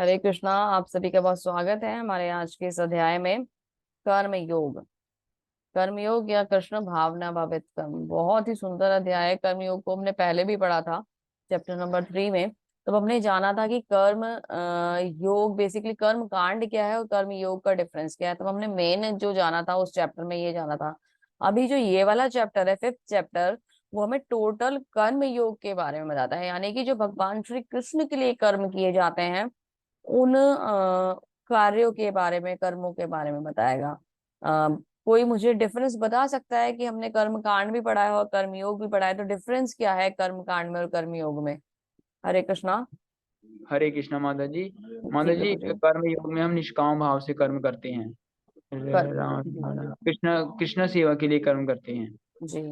हरे कृष्णा। आप सभी का बहुत स्वागत है हमारे आज के इस अध्याय में। कर्म योग। कर्म योग या कृष्ण भावना भावित कर्म, बहुत ही सुंदर अध्याय है। कर्म योग को हमने पहले भी पढ़ा था, चैप्टर नंबर 3 में। तब हमने जाना था कि कर्म योग बेसिकली कर्म कांड क्या है और कर्म योग का डिफरेंस क्या है। तब हमने मेन जो जाना था उस चैप्टर में ये जाना था। अभी जो ये वाला चैप्टर है, 5th चैप्टर, वो हमें टोटल कर्म योग के बारे में बताता है। यानी कि जो भगवान श्री कृष्ण के लिए कर्म किए जाते हैं उन कार्यों के बारे में, कर्मों के बारे में बताएगा। कोई मुझे डिफरेंस बता सकता है कि हमने कर्म कांड भी पढ़ा है और कर्म योग भी पढ़ा है, तो डिफरेंस क्या है कर्म कांड में और कर्म योग में? हरे कृष्णा। हरे कृष्णा माता जी। जी माता जी, प्रभु जी। कर्म योग में हम निष्काम भाव से कर्म करते हैं। कर कृष्ण कृष्ण सेवा के लिए कर्म करते हैं। जी।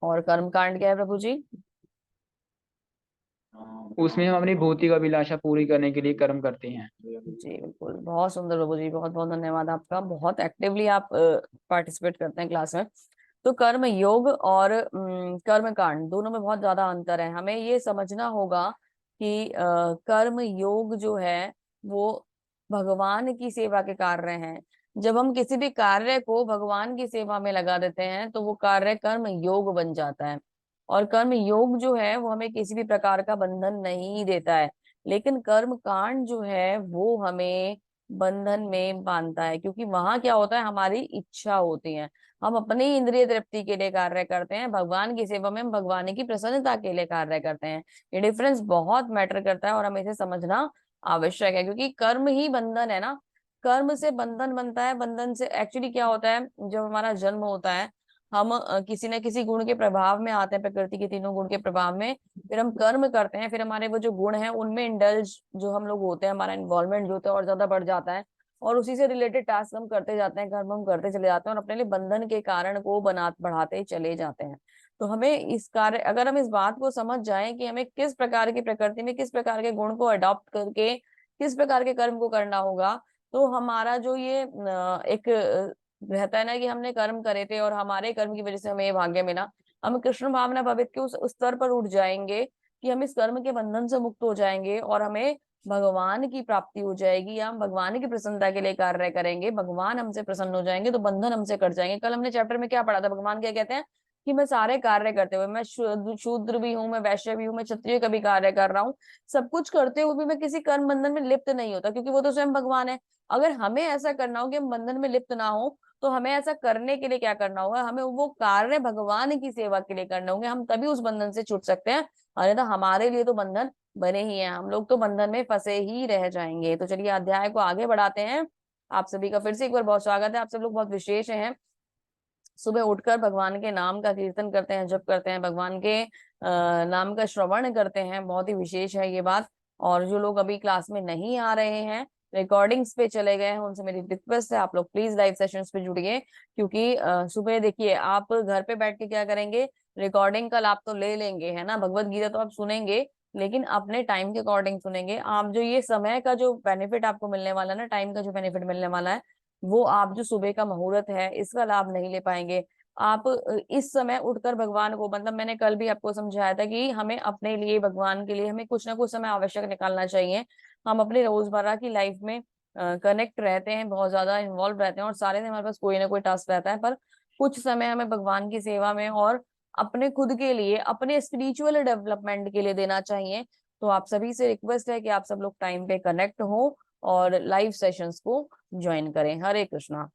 और कर्म कांड क्या है प्रभु जी? उसमें हम अपनी भौतिक अभिलाषा पूरी करने के लिए कर्म करते हैं। जी बिल्कुल, बहुत सुंदर प्रभु जी, बहुत बहुत धन्यवाद आपका। बहुत एक्टिवली आप पार्टिसिपेट करते हैं क्लास में। तो कर्म योग और कर्म कांड दोनों में बहुत ज्यादा अंतर है। हमें ये समझना होगा कि कर्म योग जो है वो भगवान की सेवा के कार्य हैं। जब हम किसी भी कार्य को भगवान की सेवा में लगा देते हैं तो वो कार्य कर्म योग बन जाता है। और कर्म योग जो है वो हमें किसी भी प्रकार का बंधन नहीं देता है। लेकिन कर्म कांड जो है वो हमें बंधन में बांधता है, क्योंकि वहां क्या होता है, हमारी इच्छा होती है। हम अपनी इंद्रिय तृप्ति के लिए कार्य करते हैं, भगवान की सेवा में हम भगवान की प्रसन्नता के लिए कार्य करते हैं। ये डिफरेंस बहुत मैटर करता है और हमें इसे समझना आवश्यक है, क्योंकि कर्म ही बंधन है ना। कर्म से बंधन बनता है। बंधन से एक्चुअली क्या होता है, जब हमारा जन्म होता है हम किसी न किसी गुण के प्रभाव में आते हैं, प्रकृति के तीनों गुण के प्रभाव में। फिर हम कर्म करते हैं, फिर हमारे वो जो गुण हैं उनमें इंडल्ज जो हम लोग होते हैं, हमारा इन्वॉल्वमेंट जो होता है और ज्यादा बढ़ जाता है। और उसी से रिलेटेड टास्क हम करते जाते हैं, कर्म हम करते चले जाते हैं और अपने लिए बंधन के कारण को बना बढ़ाते चले जाते हैं। तो हमें इस कार्य, अगर हम इस बात को समझ जाएं कि हमें किस प्रकार की प्रकृति में किस प्रकार के गुण को अडॉप्ट करके किस प्रकार के कर्म को करना होगा, तो हमारा जो ये एक रहता है ना कि हमने कर्म करे थे और हमारे कर्म की वजह से हमें ये भाग्य मिला, हम कृष्ण भावना भवित के उस स्तर पर उठ जाएंगे कि हम इस कर्म के बंधन से मुक्त हो जाएंगे और हमें भगवान की प्राप्ति हो जाएगी, या हम भगवान की प्रसन्नता के लिए कार्य करेंगे, भगवान हमसे प्रसन्न हो जाएंगे तो बंधन हमसे कट जाएंगे। कल हमने चैप्टर में क्या पढ़ा था, भगवान क्या कहते हैं कि मैं सारे कार्य करते हुए, मैं शूद्र भी हूँ, मैं वैश्य भी हूँ, मैं क्षत्रिय का भी कार्य कर रहा हूँ, सब कुछ करते हुए भी मैं किसी कर्म बंधन में लिप्त नहीं होता, क्योंकि वो तो स्वयं भगवान है। अगर हमें ऐसा करना हो कि हम बंधन में लिप्त ना हो, तो हमें ऐसा करने के लिए क्या करना होगा, हमें वो कार्य भगवान की सेवा के लिए करने होंगे, हम तभी उस बंधन से छूट सकते हैं। अन्यथा हमारे लिए तो बंधन बने ही हैं, हम लोग तो बंधन में फंसे ही रह जाएंगे। तो चलिए अध्याय को आगे बढ़ाते हैं। आप सभी का फिर से एक बार बहुत स्वागत है। आप सब लोग बहुत विशेष हैं। सुबह उठकर भगवान के नाम का कीर्तन करते हैं, जप करते हैं, भगवान के नाम का श्रवण करते हैं, बहुत ही विशेष है ये बात। और जो लोग अभी क्लास में नहीं आ रहे हैं, रिकॉर्डिंग्स पे चले गए हैं, उनसे मेरी रिक्वेस्ट है आप लोग प्लीज लाइव सेशंस पे जुड़िए। क्योंकि सुबह देखिए, आप घर पे बैठ के क्या करेंगे, रिकॉर्डिंग का लाभ तो ले लेंगे है ना, भगवत गीता तो आप सुनेंगे, लेकिन अपने टाइम के अकॉर्डिंग सुनेंगे। आप जो ये समय का जो बेनिफिट आपको मिलने वाला है ना, टाइम का जो बेनिफिट मिलने वाला है, वो आप जो सुबह का मुहूर्त है इसका लाभ नहीं ले पाएंगे। आप इस समय उठकर भगवान को, मतलब मैंने कल भी आपको समझाया था कि हमें अपने लिए, भगवान के लिए हमें कुछ ना कुछ समय आवश्यक निकालना चाहिए। हम अपने रोजमर्रा की लाइफ में कनेक्ट रहते हैं, बहुत ज्यादा इन्वॉल्व रहते हैं और सारे दिन हमारे पास कोई ना कोई टास्क रहता है, पर कुछ समय हमें भगवान की सेवा में और अपने खुद के लिए, अपने स्पिरिचुअल डेवलपमेंट के लिए देना चाहिए। तो आप सभी से रिक्वेस्ट है कि आप सब लोग टाइम पे कनेक्ट हो और लाइव सेशंस को ज्वाइन करें। हरे कृष्णा।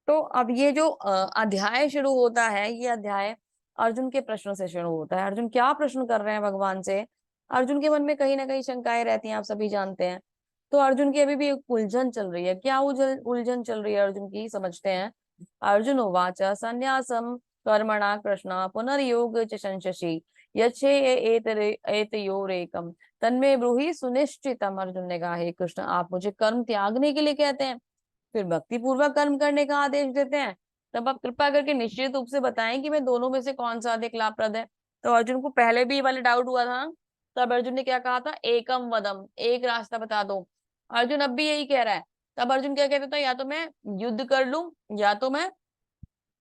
तो अब ये जो अध्याय शुरू होता है, ये अध्याय अर्जुन के प्रश्न से शुरू होता है। अर्जुन क्या प्रश्न कर रहे हैं भगवान से? अर्जुन के मन में कहीं ना कहीं शंकाएं रहती हैं, आप सभी जानते हैं। तो अर्जुन की अभी भी एक उलझन चल रही है। क्या उलझन उलझन चल रही है अर्जुन की, समझते हैं। अर्जुन उवाच संन्यासम कर्मणा कृष्ण पुनर्योग च संशसि यच्छे एतयोरेकम तन्मे ब्रूहि सुनिश्चितम। अर्जुन ने कहा, हे कृष्ण, आप मुझे कर्म त्यागने के लिए कहते हैं, फिर भक्ति पूर्वक कर्म करने का आदेश देते हैं। तब आप कृपा करके निश्चित रूप से बताएं कि मैं दोनों में से कौन सा अधिक लाभप्रद है। तो अर्जुन को पहले भी ये वाले डाउट हुआ था, तब अर्जुन ने क्या कहा था, एकम वदम, एक रास्ता बता दो। अर्जुन अब भी यही कह रहा है तब अर्जुन क्या कहता था, या तो मैं युद्ध कर लूं या तो मैं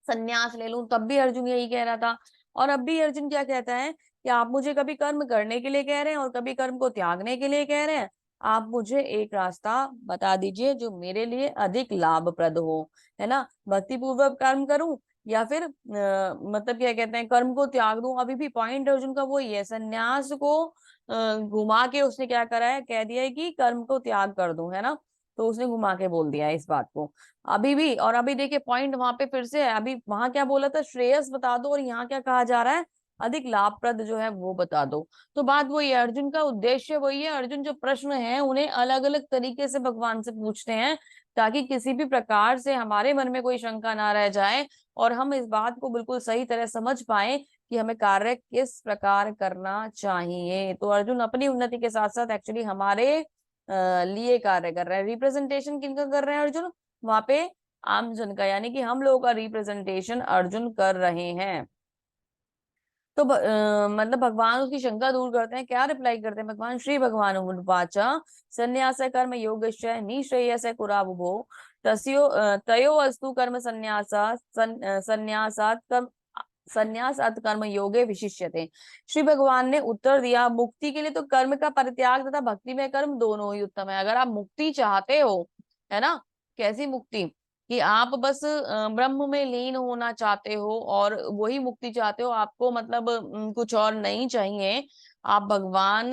संन्यास ले लूं, तब भी अर्जुन यही कह रहा था। और अब भी अर्जुन क्या कहता है कि आप मुझे कभी कर्म करने के लिए कह रहे हैं और कभी कर्म को त्यागने के लिए कह रहे हैं, आप मुझे एक रास्ता बता दीजिए जो मेरे लिए अधिक लाभप्रद हो, है ना। भक्ति पूर्वक कर्म करूं या फिर मतलब क्या कहते हैं कर्म को त्याग दूं। अभी भी पॉइंट अर्जुन का वही है, संन्यास को घुमा के उसने क्या करा है, कह दिया है कि कर्म को त्याग कर दूं, है ना। तो उसने घुमा के बोल दिया है इस बात को अभी भी। और अभी देखिए पॉइंट वहां पे फिर से है, अभी वहां क्या बोला था, श्रेयस बता दो, और यहाँ क्या कहा जा रहा है, अधिक लाभप्रद जो है वो बता दो। तो बात वही है, अर्जुन का उद्देश्य वही है। अर्जुन जो प्रश्न है उन्हें अलग अलग तरीके से भगवान से पूछते हैं, ताकि किसी भी प्रकार से हमारे मन में कोई शंका ना रह जाए और हम इस बात को बिल्कुल सही तरह समझ पाए कि हमें कार्य किस प्रकार करना चाहिए। तो अर्जुन अपनी उन्नति के साथ साथ एक्चुअली हमारे लिए कार्य कर रहे हैं। रिप्रेजेंटेशन किनका कर रहे हैं अर्जुन, वहां पे आम जन का, यानी कि हम लोगों का रिप्रेजेंटेशन अर्जुन कर रहे हैं। तो मतलब भगवान उसकी शंका दूर करते हैं, क्या रिप्लाई करते हैं भगवान, श्री भगवान उवाचा संन्यास कर्म योगश्च निःश्रेयस कुरावुभो तस्यो तयो अस्तु कर्म संन्यासात् कर्म संन्यासात् कर्म योगे विशिष्यते। श्री भगवान ने उत्तर दिया, मुक्ति के लिए तो कर्म का परित्याग तथा भक्ति में कर्म दोनों ही उत्तम है। अगर आप मुक्ति चाहते हो, है ना, कैसी मुक्ति, कि आप बस ब्रह्म में लीन होना चाहते हो और वही मुक्ति चाहते हो, आपको मतलब कुछ और नहीं चाहिए, आप भगवान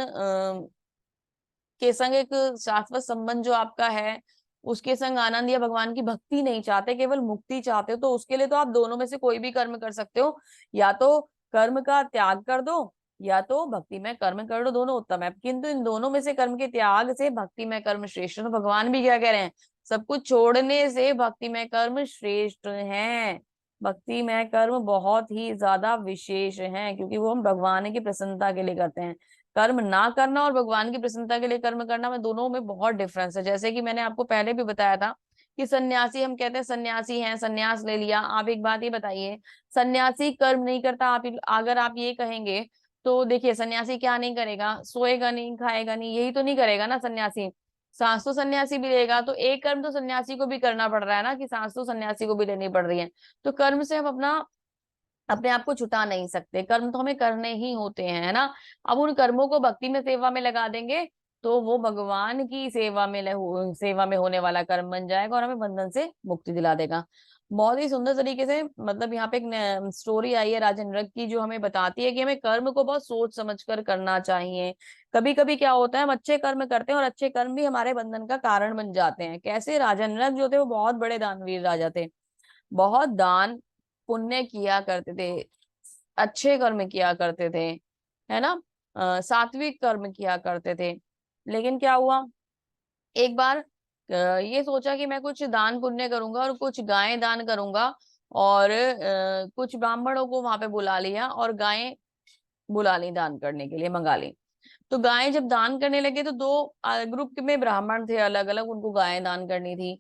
के संग एक शाश्वत संबंध जो आपका है उसके संग आनंद या भगवान की भक्ति नहीं चाहते, केवल मुक्ति चाहते हो, तो उसके लिए तो आप दोनों में से कोई भी कर्म कर सकते हो। या तो कर्म का त्याग कर दो या तो भक्ति में कर्म कर दो, दोनों उत्तम है। किंतु इन दोनों में से कर्म के त्याग से भक्ति में कर्म श्रेष्ठ है। तो भगवान भी क्या कह रहे हैं, सब कुछ छोड़ने से भक्ति में कर्म श्रेष्ठ है। भक्ति में कर्म बहुत ही ज्यादा विशेष है, क्योंकि वो हम भगवान की प्रसन्नता के लिए करते हैं। कर्म ना करना और भगवान की प्रसन्नता के लिए कर्म करना में दोनों में बहुत डिफरेंस है। जैसे कि मैंने आपको पहले भी बताया था कि सन्यासी, हम कहते हैं सन्यासी हैं, सन्यास ले लिया। आप एक बात ये बताइए, सन्यासी कर्म नहीं करता, आप अगर आप ये कहेंगे तो देखिए सन्यासी क्या नहीं करेगा, सोएगा नहीं, खाएगा नहीं, यही तो नहीं करेगा ना सन्यासी। सांस तो सन्यासी भी लेगा, तो एक कर्म तो सन्यासी को भी करना पड़ रहा है ना, कि सांस तो सन्यासी को भी लेनी पड़ रही है। तो कर्म से हम अपने आप को छुटा नहीं सकते, कर्म तो हमें करने ही होते हैं, है ना। अब उन कर्मों को भक्ति में सेवा में लगा देंगे तो वो भगवान की सेवा में होने वाला कर्म बन जाएगा और हमें बंधन से मुक्ति दिला देगा। बहुत ही सुंदर तरीके से मतलब यहाँ पे एक स्टोरी आई है राजेंद्र की, जो हमें बताती है कि हमें कर्म को बहुत सोच समझ कर करना चाहिए। कभी कभी क्या होता है, हम अच्छे कर्म करते हैं और अच्छे कर्म भी हमारे बंधन का कारण बन जाते हैं। कैसे, राजेंद्र जो थे वो बहुत बड़े दानवीर राजा थे, बहुत दान पुण्य किया करते थे, अच्छे कर्म किया करते थे, है ना, सात्विक कर्म किया करते थे। लेकिन क्या हुआ, एक बार ये सोचा कि मैं कुछ दान पुण्य करूंगा और कुछ गायें दान करूंगा, और कुछ ब्राह्मणों को वहां पे बुला लिया और गायें बुला ली दान करने के लिए, मंगा ली। तो गायें जब दान करने लगे तो दो ग्रुप में ब्राह्मण थे अलग अलग, उनको गायें दान करनी थी।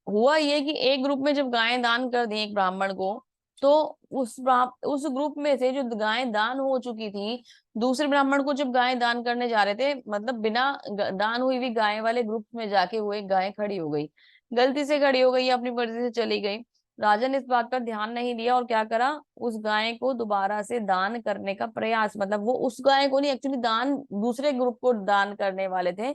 हुआ ये कि एक ग्रुप में जब गायें दान कर दी एक ब्राह्मण को, तो उस ग्रुप में से जो गायें दान हो चुकी थी, दूसरे ब्राह्मण को जब गायें दान करने जा रहे थे, मतलब बिना दान हुई हुई गायें वाले ग्रुप में जाके वो एक गाय खड़ी हो गई, गलती से खड़ी हो गई, अपनी मर्जी से चली गई। राजा ने इस बात पर ध्यान नहीं दिया और क्या करा, उस गाय को दोबारा से दान करने का प्रयास, मतलब वो उस गाय को नहीं, एक्चुअली दान दूसरे ग्रुप को दान करने वाले थे।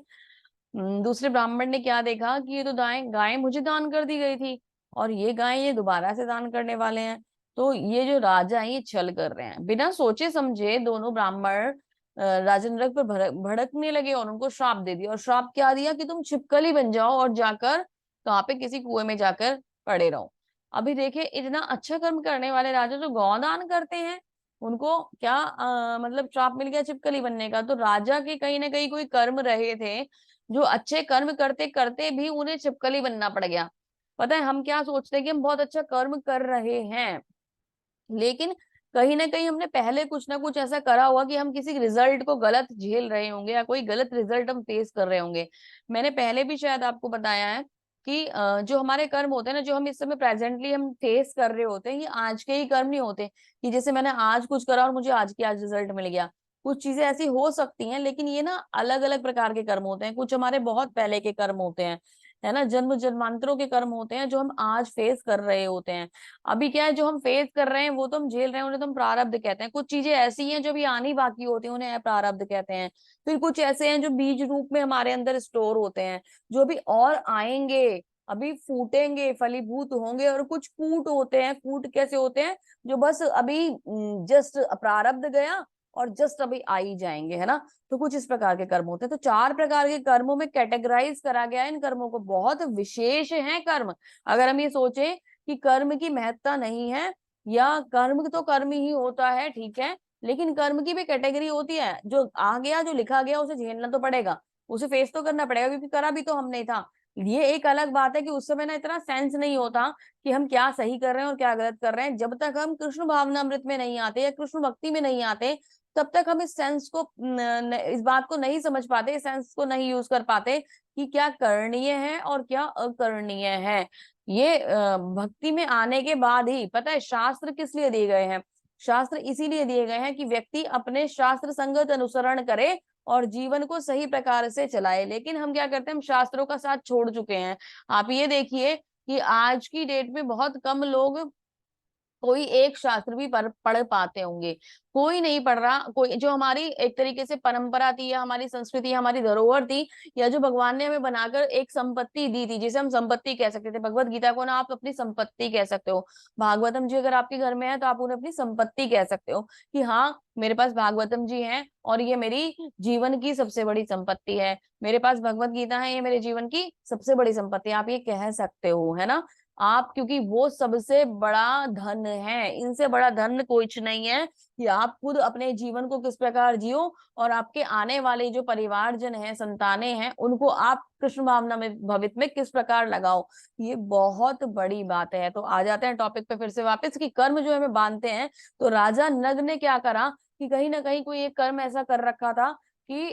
दूसरे ब्राह्मण ने क्या देखा कि ये तो गाय गाय मुझे दान कर दी गई थी और ये गाय ये दोबारा से दान करने वाले हैं। तो ये जो राजा है ये छल कर रहे हैं। बिना सोचे समझे दोनों ब्राह्मण राजेंद्र पर भड़कने लगे और उनको श्राप दे दिया। और श्राप क्या दिया कि तुम छिपकली बन जाओ और जाकर कहाँ पे, किसी कुएं में जाकर पड़े रहो। अभी देखिए, इतना अच्छा कर्म करने वाले राजा जो गौदान करते हैं, उनको क्या मतलब श्राप मिल गया छिपकली बनने का। तो राजा के कहीं ना कहीं कोई कर्म रहे थे, जो अच्छे कर्म करते करते भी उन्हें छिपकली बनना पड़ गया। पता है हम क्या सोचते हैं कि हम बहुत अच्छा कर्म कर रहे हैं, लेकिन कहीं ना कहीं हमने पहले कुछ ना कुछ ऐसा करा होगा कि हम किसी रिजल्ट को गलत झेल रहे होंगे या कोई गलत रिजल्ट हम फेस कर रहे होंगे। मैंने पहले भी शायद आपको बताया है कि जो हमारे कर्म होते हैं ना, जो हम इस समय प्रेजेंटली हम फेस कर रहे होते हैं, ये आज के ही कर्म नहीं होते कि जैसे मैंने आज कुछ करा और मुझे आज की आज रिजल्ट मिल गया। कुछ चीजें ऐसी हो सकती हैं, लेकिन ये ना अलग अलग प्रकार के कर्म होते हैं। कुछ हमारे बहुत पहले के कर्म होते हैं, है ना, जन्म जन्मांतरों के कर्म होते हैं जो हम आज फेस कर रहे होते हैं। अभी क्या है, जो हम फेस कर रहे हैं वो तो हम झेल रहे हैं, उन्हें तो हम प्रारब्ध कहते हैं। कुछ चीजें ऐसी हैं जो अभी आनी बाकी होती हैं, उन्हें प्रारब्ध कहते हैं। फिर कुछ ऐसे हैं जो बीज रूप में हमारे अंदर स्टोर होते हैं, जो भी और आएंगे, अभी फूटेंगे, फलीभूत होंगे। और कुछ कूट होते हैं। कूट कैसे होते हैं, जो बस अभी जस्ट प्रारब्ध गया और जस्ट अभी आ ही जाएंगे, है ना। तो कुछ इस प्रकार के कर्म होते हैं। तो 4 प्रकार के कर्मों में कैटेगराइज करा गया है इन कर्मों को। बहुत विशेष है कर्म। अगर हम ये सोचे कि कर्म की महत्ता नहीं है, या कर्म तो कर्म ही होता है, ठीक है, लेकिन कर्म की भी कैटेगरी होती है। जो आ गया, जो लिखा गया, उसे झेलना तो पड़ेगा, उसे फेस तो करना पड़ेगा, क्योंकि करा भी तो हमने था। ये एक अलग बात है कि उस समय ना इतना सेंस नहीं होता कि हम क्या सही कर रहे हैं और क्या गलत कर रहे हैं। जब तक हम कृष्ण भावनामृत में नहीं आते या कृष्ण भक्ति में नहीं आते, तब तक हम इस सेंस को इस बात को नहीं समझ पाते, इस सेंस को नहीं यूज कर पाते कि क्या करणीय है और क्या अकरणीय है। ये भक्ति में आने के बाद ही पता है। शास्त्र किस लिए दिए गए हैं? शास्त्र इसीलिए दिए गए हैं कि व्यक्ति अपने शास्त्र संगत अनुसरण करे और जीवन को सही प्रकार से चलाए। लेकिन हम क्या करते हैं, हम शास्त्रों का साथ छोड़ चुके हैं। आप ये देखिए कि आज की डेट में बहुत कम लोग कोई एक शास्त्र भी पढ़ पाते होंगे। कोई नहीं पढ़ रहा। कोई जो हमारी एक तरीके से परंपरा थी, या हमारी संस्कृति, हमारी धरोहर थी, या जो भगवान ने हमें बनाकर एक संपत्ति दी थी, जिसे हम संपत्ति कह सकते थे। भगवत गीता को ना आप अपनी संपत्ति कह सकते हो। भागवतम जी अगर आपके घर में है तो आप उन्हें अपनी संपत्ति कह सकते हो, कि हाँ मेरे पास भागवतम जी हैं और ये मेरी जीवन की सबसे बड़ी संपत्ति है। मेरे पास भगवत गीता है, ये मेरे जीवन की सबसे बड़ी संपत्ति है। आप ये कह सकते हो, है ना। आप, क्योंकि वो सबसे बड़ा धन है, इनसे बड़ा धन कुछ नहीं है कि आप खुद अपने जीवन को किस प्रकार जियो और आपके आने वाले जो परिवारजन है, संतानें हैं, उनको आप कृष्ण भावना में भवित में किस प्रकार लगाओ। ये बहुत बड़ी बात है। तो आ जाते हैं टॉपिक पे फिर से वापस, कि कर्म जो हमें बांधते हैं। तो राजा नग ने क्या करा कि कहीं ना कहीं कोई एक कर्म ऐसा कर रखा था कि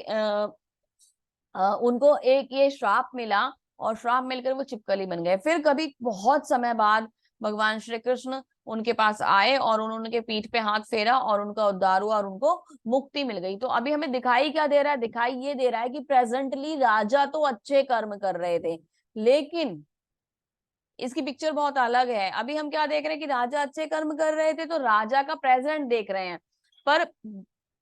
उनको एक ये श्राप मिला, और श्राप मिलकर वो छिपकली बन गए। फिर कभी बहुत समय बाद भगवान श्री कृष्ण उनके पास आए और उन्होंने पीठ पे हाथ फेरा और उनका उद्धार हुआ और उनको मुक्ति मिल गई। तो अभी हमें दिखाई क्या दे रहा है? दिखाई ये दे रहा है कि प्रेजेंटली राजा तो अच्छे कर्म कर रहे थे, लेकिन इसकी पिक्चर बहुत अलग है। अभी हम क्या देख रहे हैं कि राजा अच्छे कर्म कर रहे थे, तो राजा का प्रेजेंट देख रहे हैं। पर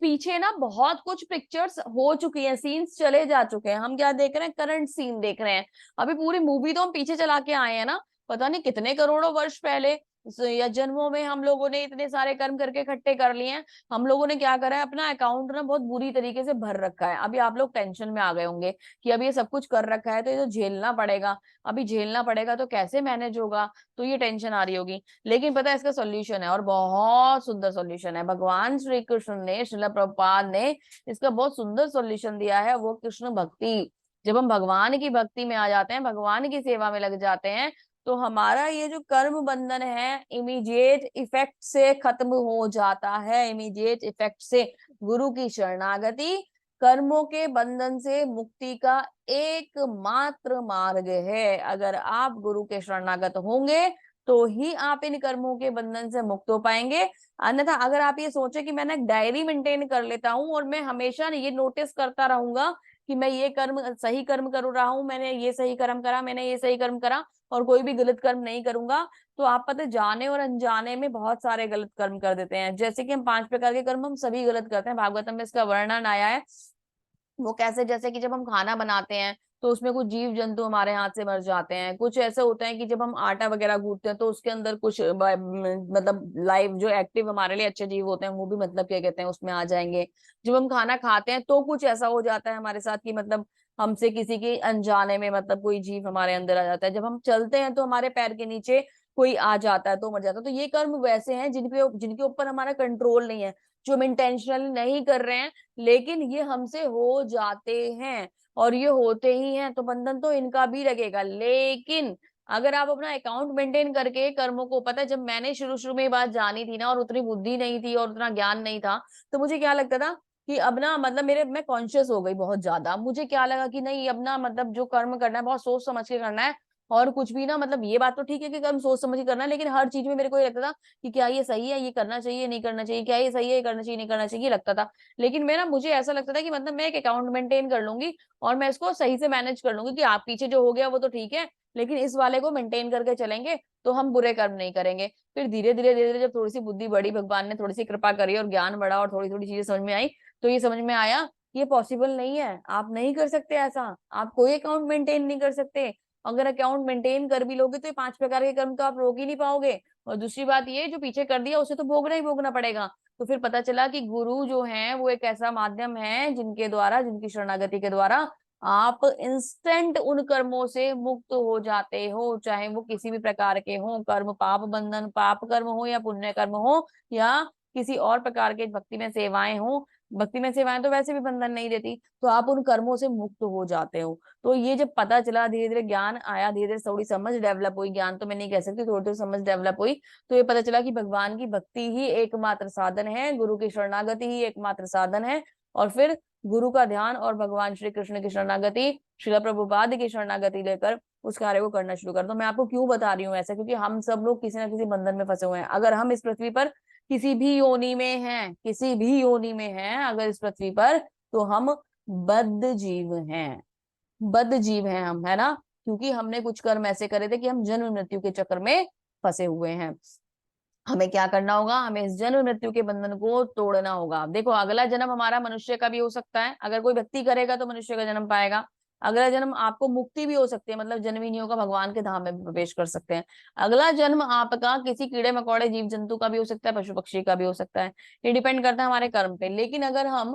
पीछे ना बहुत कुछ पिक्चर्स हो चुकी हैं, सीन्स चले जा चुके हैं। हम क्या देख रहे हैं? करंट सीन देख रहे हैं। अभी पूरी मूवी तो हम पीछे चला के आए हैं ना, पता नहीं कितने करोड़ों वर्ष पहले या जन्मों में हम लोगों ने इतने सारे कर्म करके इकट्ठे कर लिए हैं। हम लोगों ने क्या करा है, अपना अकाउंट ना बहुत बुरी तरीके से भर रखा है। अभी आप लोग टेंशन में आ गए होंगे कि अब ये सब कुछ कर रखा है तो ये तो झेलना पड़ेगा। अभी झेलना पड़ेगा तो कैसे मैनेज होगा, तो ये टेंशन आ रही होगी। लेकिन पता है इसका सॉल्यूशन है, और बहुत सुंदर सॉल्यूशन है। भगवान श्री कृष्ण ने, श्रील प्रभुपाद ने इसका बहुत सुंदर सॉल्यूशन दिया है। वो कृष्ण भक्ति। जब हम भगवान की भक्ति में आ जाते हैं, भगवान की सेवा में लग जाते हैं, तो हमारा ये जो कर्म बंधन है इमीडिएट इफेक्ट से खत्म हो जाता है। इमीडिएट इफेक्ट से गुरु की शरणागति कर्मों के बंधन से मुक्ति का एकमात्र मार्ग है। अगर आप गुरु के शरणागत होंगे तो ही आप इन कर्मों के बंधन से मुक्त हो पाएंगे। अन्यथा अगर आप ये सोचे कि मैंने डायरी मेंटेन कर लेता हूँ और मैं हमेशा ये नोटिस करता रहूंगा कि मैं ये कर्म सही कर्म कर रहा हूँ, मैंने ये सही कर्म करा, मैंने ये सही कर्म करा, और कोई भी गलत कर्म नहीं करूंगा, तो आप पता है जाने और अनजाने में बहुत सारे गलत कर्म कर देते हैं। जैसे कि हम 5 प्रकार के कर्म हम सभी गलत करते हैं। भागवतम में इसका वर्णन आया है। वो कैसे? जैसे कि जब हम खाना बनाते हैं तो उसमें कुछ जीव जंतु हमारे हाथ से मर जाते हैं। कुछ ऐसे होते हैं कि जब हम आटा वगैरह गूंथते हैं तो उसके अंदर कुछ मतलब लाइव जो एक्टिव हमारे लिए अच्छे जीव होते हैं, वो भी मतलब क्या कहते हैं उसमें आ जाएंगे। जब हम खाना खाते हैं तो कुछ ऐसा हो जाता है हमारे साथ कि मतलब हमसे किसी के अनजाने में मतलब कोई जीव हमारे अंदर आ जाता है। जब हम चलते हैं तो हमारे पैर के नीचे कोई आ जाता है तो मर जाता है। तो ये कर्म वैसे हैं जिनके जिनके ऊपर हमारा कंट्रोल नहीं है, जो हम इंटेंशनली नहीं कर रहे हैं, लेकिन ये हमसे हो जाते हैं और ये होते ही हैं। तो बंधन तो इनका भी लगेगा। लेकिन अगर आप अपना अकाउंट मेंटेन करके कर्मों को, पता है जब मैंने शुरू शुरू में ये बात जानी थी ना, और उतनी बुद्धि नहीं थी और उतना ज्ञान नहीं था, तो मुझे क्या लगता था कि अब ना मतलब मैं कॉन्शियस हो गई बहुत ज्यादा। मुझे क्या लगा कि नहीं, अब ना मतलब जो कर्म करना है बहुत सोच समझ के करना है। और कुछ भी ना, मतलब ये बात तो ठीक है कि कर्म सोच समझ के करना है, लेकिन हर चीज में मेरे को ये लगता था कि क्या ये सही है, ये करना चाहिए नहीं करना चाहिए, क्या ये सही है, ये करना चाहिए नहीं करना चाहिए, ये लगता था। लेकिन मैं ना, मुझे ऐसा लगता था कि मतलब मैं एक अकाउंट मेंटेन कर लूंगी और मैं इसको सही से मैनेज कर लूंगी कि आप पीछे जो हो गया वो तो ठीक है, लेकिन इस वाले को मेंटेन करके चलेंगे तो हम बुरे कर्म नहीं करेंगे। फिर धीरे धीरे जब थोड़ी सी बुद्धि बढ़ी, भगवान ने थोड़ी सी कृपा करी और ज्ञान बढ़ा और थोड़ी थोड़ी चीजें समझ में आई, तो ये समझ में आया ये पॉसिबल नहीं है, आप नहीं कर सकते ऐसा, आप कोई अकाउंट मेंटेन नहीं कर सकते। अगर अकाउंट मेंटेन कर भी लोगे तो ये 5 प्रकार के कर्म तो आप रोक ही नहीं पाओगे, और दूसरी बात ये, जो पीछे कर दिया उसे तो भोगना ही भोगना पड़ेगा। तो फिर पता चला कि गुरु जो है वो एक ऐसा माध्यम है जिनके द्वारा, जिनकी शरणागति के द्वारा आप इंस्टेंट उन कर्मों से मुक्त हो जाते हो, चाहे वो किसी भी प्रकार के हो कर्म, पाप बंधन, पाप कर्म हो या पुण्य कर्म हो, या किसी और प्रकार के भक्ति में सेवाएं हो। भक्ति में सेवाएं तो वैसे भी बंधन नहीं देती, तो आप उन कर्मों से मुक्त हो जाते हो। तो ये जब पता चला, धीरे धीरे ज्ञान आया, धीरे धीरे थोड़ी समझ डेवलप हुई, ज्ञान तो मैं नहीं कह सकती, थोड़ी थोड़ी समझ डेवलप हुई, तो ये पता चला कि भगवान की भक्ति ही एकमात्र साधन है, गुरु की शरणागति ही एकमात्र साधन है। और फिर गुरु का ध्यान और भगवान श्री कृष्ण की शरणागति, श्रील प्रभुपाद की शरणागति लेकर उस कार्य को करना शुरू कर दो। मैं आपको क्यों बता रही हूँ ऐसा, क्योंकि हम सब लोग किसी ना किसी बंधन में फंसे हुए हैं। अगर हम इस पृथ्वी पर किसी भी योनि में हैं, किसी भी योनि में हैं अगर इस पृथ्वी पर, तो हम बद्ध जीव हैं, बद्ध जीव हैं हम, है ना, क्योंकि हमने कुछ कर्म ऐसे करे थे कि हम जन्म मृत्यु के चक्कर में फंसे हुए हैं। हमें क्या करना होगा, हमें इस जन्म मृत्यु के बंधन को तोड़ना होगा। देखो, अगला जन्म हमारा मनुष्य का भी हो सकता है, अगर कोई व्यक्ति करेगा तो मनुष्य का जन्म पाएगा। अगला जन्म आपको मुक्ति भी हो सकती है, मतलब जन्म ही नहीं होगा, भगवान के धाम में भी प्रवेश कर सकते हैं। अगला जन्म आपका किसी कीड़े मकोड़े जीव जंतु का भी हो सकता है, पशु पक्षी का भी हो सकता है, ये डिपेंड करता है हमारे कर्म पे। लेकिन अगर हम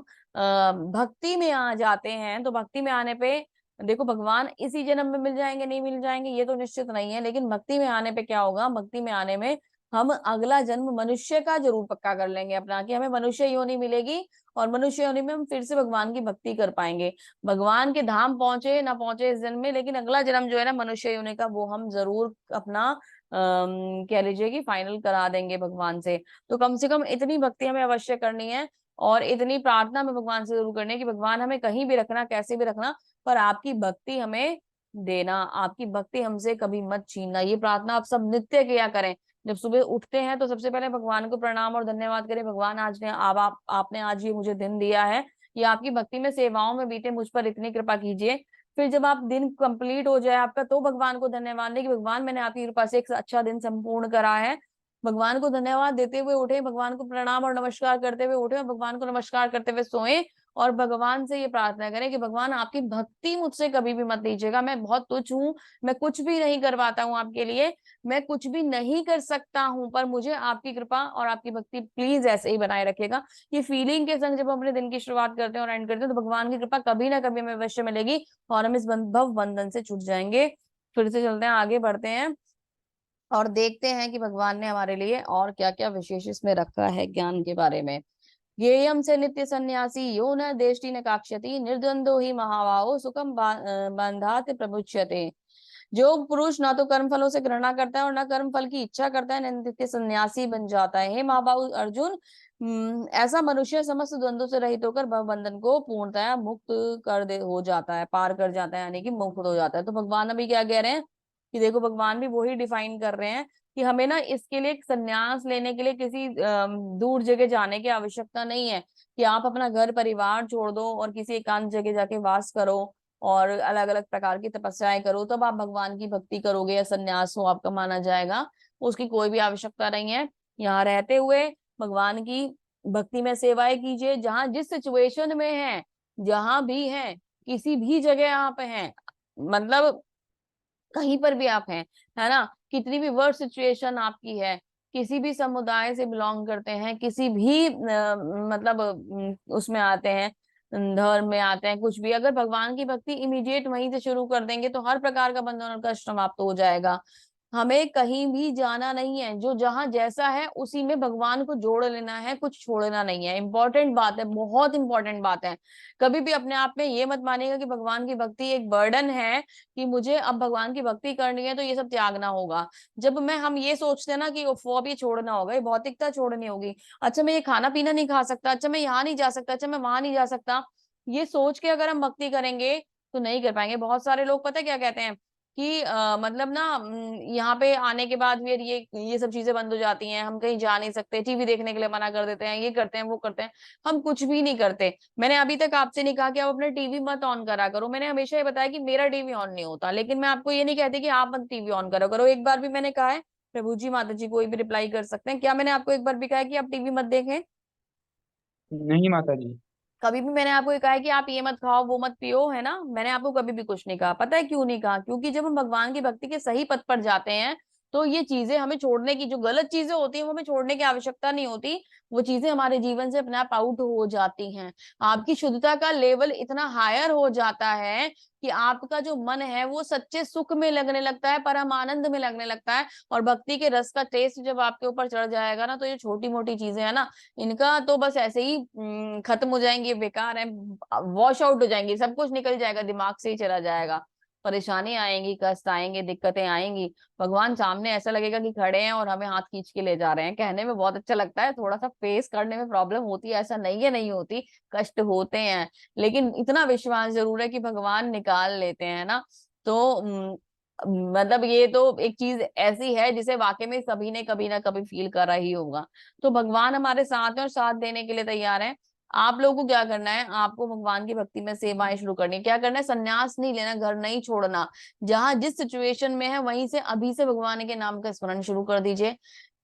भक्ति में आ जाते हैं, तो भक्ति में आने पे देखो, भगवान इसी जन्म में मिल जाएंगे नहीं मिल जाएंगे ये तो निश्चित नहीं है, लेकिन भक्ति में आने पे क्या होगा, भक्ति में आने में हम अगला जन्म मनुष्य का जरूर पक्का कर लेंगे अपना, कि हमें मनुष्य योनि मिलेगी और मनुष्य योनि में हम फिर से भगवान की भक्ति कर पाएंगे। भगवान के धाम पहुंचे ना पहुंचे इस जन्म में, लेकिन अगला जन्म जो है ना मनुष्य योनि का, वो हम जरूर अपना कह लीजिए कि फाइनल करा देंगे भगवान से। तो कम से कम इतनी भक्ति हमें अवश्य करनी है, और इतनी प्रार्थना हमें भगवान से जरूर करनी है कि भगवान हमें कहीं भी रखना, कैसे भी रखना, पर आपकी भक्ति हमें देना, आपकी भक्ति हमसे कभी मत छीनना। ये प्रार्थना आप सब नित्य किया करें। जब सुबह उठते हैं तो सबसे पहले भगवान को प्रणाम और धन्यवाद करें, भगवान आज ने आपने आज ये मुझे दिन दिया है, ये आपकी भक्ति में सेवाओं में बीते, मुझ पर इतनी कृपा कीजिए। फिर जब आप दिन कंप्लीट हो जाए आपका, तो भगवान को धन्यवाद दें कि भगवान मैंने आपकी कृपा से एक अच्छा दिन संपूर्ण करा है। भगवान को धन्यवाद देते हुए उठे, भगवान को प्रणाम और नमस्कार करते हुए उठे, और भगवान को नमस्कार करते हुए सोए, और भगवान से ये प्रार्थना करें कि भगवान आपकी भक्ति मुझसे कभी भी मत लीजिएगा, मैं बहुत तुच्छ हूँ, मैं कुछ भी नहीं कर पाता हूँ आपके लिए, मैं कुछ भी नहीं कर सकता हूँ, पर मुझे आपकी कृपा और आपकी भक्ति प्लीज ऐसे ही बनाए रखिएगा। ये फीलिंग के संग जब हम अपने दिन की शुरुआत करते हैं और एंड करते हैं, तो भगवान की कृपा कभी ना कभी हमें अवश्य मिलेगी और हम इस भव बंधन से छूट जाएंगे। फिर से चलते हैं, आगे बढ़ते हैं और देखते हैं कि भगवान ने हमारे लिए और क्या क्या विशेष इसमें रखा है ज्ञान के बारे में। ज्ञेयम से नित्य सन्यासी यो न देष्टि न काक्षति निर्द्वंदो ही महावाहो सुखम बंधात प्रमुच्यते। जो पुरुष ना तो कर्म फलों से घृणा करता है और ना कर्म फल की इच्छा करता है, नित्य सन्यासी बन जाता है। हे महाबाहु अर्जुन, ऐसा मनुष्य समस्त द्वंद्वों से रहित होकर भव बंधन को पूर्णतया मुक्त कर दे हो जाता है, पार कर जाता है, यानी कि मुक्त हो जाता है। तो भगवान अभी क्या कह रहे हैं कि देखो, भगवान भी वही डिफाइन कर रहे हैं कि हमें ना इसके लिए संन्यास लेने के लिए किसी दूर जगह जाने की आवश्यकता नहीं है, कि आप अपना घर परिवार छोड़ दो और किसी एकांत जगह जाके वास करो और अलग अलग प्रकार की तपस्याएं करो, तब आप भगवान की भक्ति करोगे या संन्यास हो आपका माना जाएगा। उसकी कोई भी आवश्यकता नहीं है। यहाँ रहते हुए भगवान की भक्ति में सेवाएं कीजिए, जहां जिस सिचुएशन में है, जहां भी है, किसी भी जगह आप हैं, मतलब कहीं पर भी आप हैं, है ना, कितनी भी वर्स्ट सिचुएशन आपकी है, किसी भी समुदाय से बिलोंग करते हैं, किसी भी मतलब उसमें आते हैं, धर्म में आते हैं, कुछ भी, अगर भगवान की भक्ति इमीडिएट वहीं से शुरू कर देंगे तो हर प्रकार का बंधन और कष्ट समाप्त हो जाएगा। हमें कहीं भी जाना नहीं है, जो जहां जैसा है उसी में भगवान को जोड़ लेना है, कुछ छोड़ना नहीं है। इंपॉर्टेंट बात है, बहुत इंपॉर्टेंट बात है। कभी भी अपने आप में ये मत मानिएगा कि भगवान की भक्ति एक बर्डन है, कि मुझे अब भगवान की भक्ति करनी है तो ये सब त्यागना होगा। जब मैं हम ये सोचते हैं ना कि वो अब ये छोड़ना होगा, ये भौतिकता छोड़नी होगी, अच्छा मैं ये खाना पीना नहीं खा सकता, अच्छा मैं यहाँ नहीं जा सकता, अच्छा मैं वहां नहीं जा सकता, ये सोच के अगर हम भक्ति करेंगे तो नहीं कर पाएंगे। बहुत सारे लोग पता है क्या कहते हैं कि मतलब ना यहाँ पे आने के बाद फिर ये सब चीजें बंद हो जाती हैं, हम कहीं जा नहीं सकते, टीवी देखने के लिए मना कर देते हैं, ये करते हैं वो करते हैं, हम कुछ भी नहीं करते। मैंने अभी तक आपसे नहीं कहा कि आप अपना टीवी मत ऑन करा करो, मैंने हमेशा ये बताया कि मेरा टीवी ऑन नहीं होता, लेकिन मैं आपको ये नहीं कहती कि आप मत टीवी ऑन करा करो। एक बार भी मैंने कहा है? प्रभु जी माता जी कोई भी रिप्लाई कर सकते हैं, क्या मैंने आपको एक बार भी कहा है कि आप टीवी मत देखें? नहीं माता जी। कभी भी मैंने आपको ये कहा है कि आप ये मत खाओ वो मत पियो, है ना? मैंने आपको कभी भी कुछ नहीं कहा। पता है क्यों नहीं कहा? क्योंकि जब हम भगवान की भक्ति के सही पथ पर जाते हैं तो ये चीजें हमें छोड़ने की, जो गलत चीजें होती हैं वो हमें छोड़ने की आवश्यकता नहीं होती, वो चीजें हमारे जीवन से अपने आप आउट हो जाती हैं। आपकी शुद्धता का लेवल इतना हायर हो जाता है कि आपका जो मन है वो सच्चे सुख में लगने लगता है, परम आनंद में लगने लगता है। और भक्ति के रस का टेस्ट जब आपके ऊपर चढ़ जाएगा ना, तो ये छोटी मोटी चीजें है ना, इनका तो बस ऐसे ही खत्म हो जाएंगे, बेकार है, वॉश आउट हो जाएंगी, सब कुछ निकल जाएगा, दिमाग से ही चला जाएगा। परेशानी आएंगी, कष्ट आएंगे, दिक्कतें आएंगी, भगवान सामने ऐसा लगेगा कि खड़े हैं और हमें हाथ खींच के ले जा रहे हैं। कहने में बहुत अच्छा लगता है, थोड़ा सा फेस करने में प्रॉब्लम होती है, ऐसा नहीं है नहीं होती, कष्ट होते हैं, लेकिन इतना विश्वास जरूर है कि भगवान निकाल लेते हैं ना। तो मतलब ये तो एक चीज ऐसी है जिसे वाकई में सभी ने कभी ना कभी फील करा ही होगा। तो भगवान हमारे साथ है और साथ देने के लिए तैयार है। आप लोगों को क्या करना है? आपको भगवान की भक्ति में सेवाएं शुरू करनी है। क्या करना है? संन्यास नहीं लेना, घर नहीं छोड़ना, जहां जिस सिचुएशन में है वहीं से अभी से भगवान के नाम का स्मरण शुरू कर दीजिए।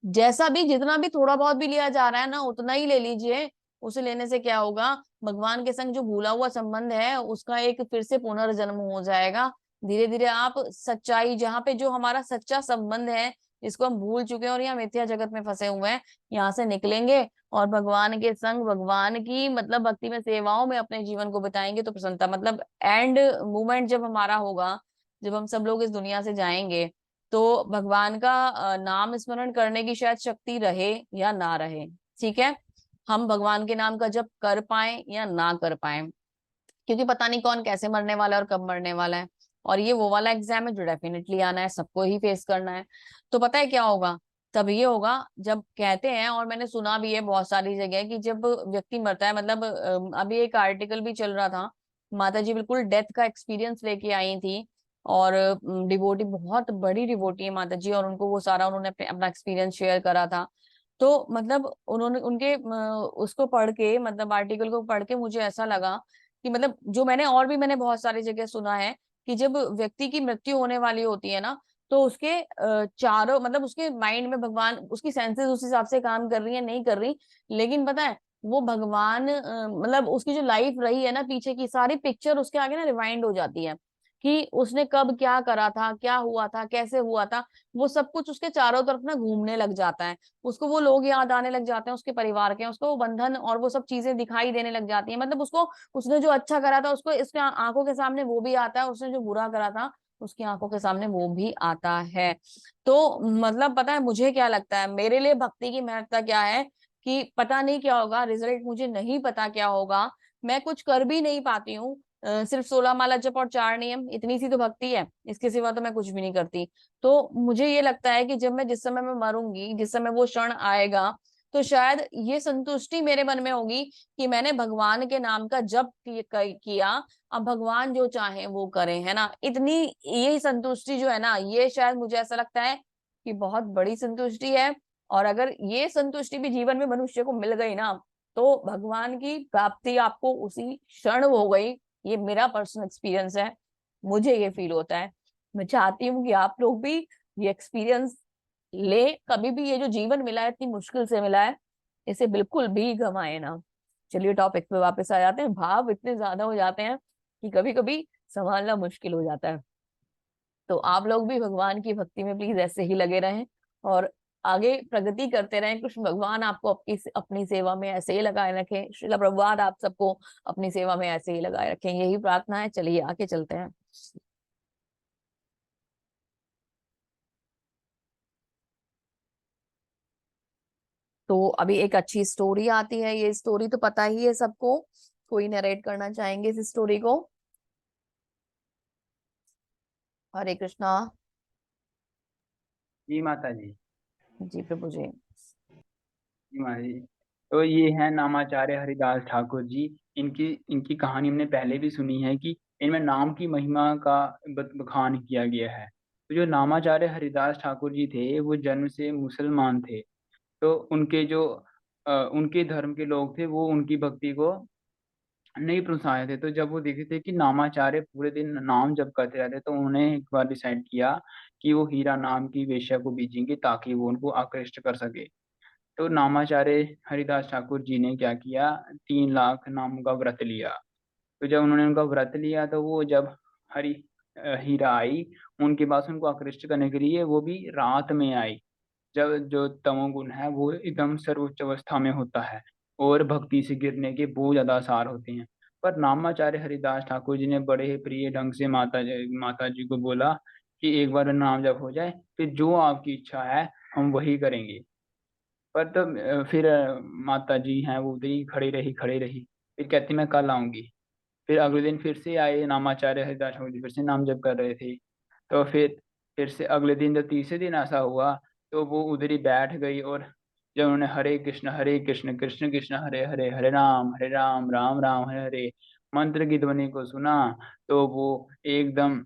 जैसा भी, जितना भी थोड़ा बहुत भी लिया जा रहा है ना, उतना ही ले लीजिए। उसे लेने से क्या होगा? भगवान के संग जो भूला हुआ संबंध है उसका एक फिर से पुनर्जन्म हो जाएगा। धीरे धीरे आप सच्चाई, जहाँ पे जो हमारा सच्चा संबंध है जिसको हम भूल चुके हैं और यहाँ मिथ्या जगत में फंसे हुए हैं, यहाँ से निकलेंगे और भगवान के संग, भगवान की मतलब भक्ति में सेवाओं में अपने जीवन को बिताएंगे। तो प्रसन्नता मतलब एंड मोमेंट जब हमारा होगा, जब हम सब लोग इस दुनिया से जाएंगे, तो भगवान का नाम स्मरण करने की शायद शक्ति रहे या ना रहे, ठीक है, हम भगवान के नाम का जप कर पाए या ना कर पाए, क्योंकि पता नहीं कौन कैसे मरने वाला है और कब मरने वाला है। और ये वो वाला एग्जाम है जो डेफिनेटली आना है, सबको ही फेस करना है। तो पता है क्या होगा? तब ये होगा जब कहते हैं, और मैंने सुना भी है बहुत सारी जगह, कि जब व्यक्ति मरता है, मतलब अभी एक आर्टिकल भी चल रहा था, माता जी बिल्कुल डेथ का एक्सपीरियंस लेके आई थी, और डिवोटी, बहुत बड़ी डिवोटी है माता जी, और उनको वो सारा उन्होंने अपना एक्सपीरियंस शेयर करा था। तो मतलब उन्होंने उनके उसको पढ़ के, मतलब आर्टिकल को पढ़ के मुझे ऐसा लगा कि मतलब जो मैंने और भी मैंने बहुत सारी जगह सुना है कि जब व्यक्ति की मृत्यु होने वाली होती है ना, तो उसके चारों, मतलब उसके माइंड में भगवान, उसकी सेंसेस उस हिसाब से काम कर रही है नहीं कर रही, लेकिन पता है वो भगवान मतलब उसकी जो लाइफ रही है ना, पीछे की सारी पिक्चर उसके आगे ना रिवाइंड हो जाती है, कि उसने कब क्या करा था, क्या हुआ था, कैसे हुआ था, वो सब कुछ उसके चारों तरफ ना घूमने लग जाता है। उसको वो लोग याद आने लग जाते हैं उसके परिवार के, उसको वो बंधन और वो सब चीजें दिखाई देने लग जाती है, मतलब उसको, उसने जो अच्छा करा था उसको इसके आंखों के सामने वो भी आता है, उसने जो बुरा करा था उसकी आंखों के सामने वो भी आता है। तो मतलब पता है मुझे क्या लगता है, मेरे लिए भक्ति की महत्ता क्या है, कि पता नहीं क्या होगा, रिजल्ट मुझे नहीं पता क्या होगा, मैं कुछ कर भी नहीं पाती हूँ, सिर्फ 16 माला जप और 4 नियम, इतनी सी तो भक्ति है, इसके सिवा तो मैं कुछ भी नहीं करती। तो मुझे ये लगता है कि जब मैं, जिस समय मैं मरूंगी, जिस समय वो क्षण आएगा, तो शायद ये संतुष्टि मेरे मन में होगी कि मैंने भगवान के नाम का जप किया, अब भगवान जो चाहे वो करें, है ना, इतनी, यही संतुष्टि जो है ना, ये शायद मुझे ऐसा लगता है कि बहुत बड़ी संतुष्टि है। और अगर ये संतुष्टि भी जीवन में मनुष्य को मिल गई ना, तो भगवान की प्राप्ति आपको उसी क्षण हो गई। ये मेरा पर्सनल एक्सपीरियंस है, मुझे ये फील होता है। मैं चाहती हूँ कि आप लोग भी ये एक्सपीरियंस ले, कभी भी ये जो जीवन मिला है, इतनी मुश्किल से मिला है, इसे बिल्कुल भी गंवाए ना। चलिए टॉपिक पे वापस आ जाते हैं। भाव इतने ज्यादा हो जाते हैं कि कभी कभी संभालना मुश्किल हो जाता है। तो आप लोग भी भगवान की भक्ति में प्लीज ऐसे ही लगे रहें और आगे प्रगति करते रहें। कृष्ण भगवान आपको अपनी अपनी सेवा में ऐसे ही लगाए रखें। श्रील प्रभुपाद आप सबको अपनी सेवा में ऐसे ही लगाए रखें, यही प्रार्थना है। चलिए आगे चलते हैं। तो अभी एक अच्छी स्टोरी आती है, ये स्टोरी तो पता ही है सबको, कोई नरेट करना चाहेंगे इस स्टोरी को? हरे कृष्णा। जी माता जी। जी प्रभु जी। जी माता जी। तो ये है नामाचार्य हरिदास ठाकुर जी। इनकी इनकी कहानी हमने पहले भी सुनी है कि इनमें नाम की महिमा का बखान किया गया है। तो जो नामाचार्य हरिदास ठाकुर जी थे वो जन्म से मुसलमान थे। तो उनके जो उनके धर्म के लोग थे वो उनकी भक्ति को नहीं पहुंचाए थे। तो जब वो देखे थे कि नामाचार्य पूरे दिन नाम जप करते रहते, तो उन्होंने एक बार डिसाइड किया कि वो हीरा नाम की वेश्या को भेजेंगे ताकि वो उनको आकृष्ट कर सके। तो नामाचार्य हरिदास ठाकुर जी ने क्या किया, 3 लाख नामों का व्रत लिया। तो जब उन्होंने उनका व्रत लिया तो वो जब हरी हीरा आई उनके पास उनको आकृष्ट करने के लिए, वो भी रात में आई, जब जो तमोगुण है वो एकदम सर्वोच्च अवस्था में होता है और भक्ति से गिरने के बहुत ज्यादा आसार होते हैं। पर नामाचार्य हरिदास ठाकुर जी ने बड़े ही प्रिय ढंग से माता जी को बोला कि एक बार नाम जब हो जाए तो जो आपकी इच्छा है हम वही करेंगे। पर तो फिर माता जी हैं वो उधर ही खड़ी रही। फिर कहती मैं कल आऊंगी। फिर अगले दिन फिर से आए नामाचार्य हरिदास ठाकुर जी, फिर से नाम जप कर रहे थे। तो फिर से अगले दिन जब तीसरे दिन ऐसा हुआ तो वो उधर ही बैठ गई, और जब उन्होंने हरे कृष्ण कृष्ण कृष्ण हरे हरे हरे राम राम राम हरे हरे मंत्र की ध्वनि को सुना, तो वो एकदम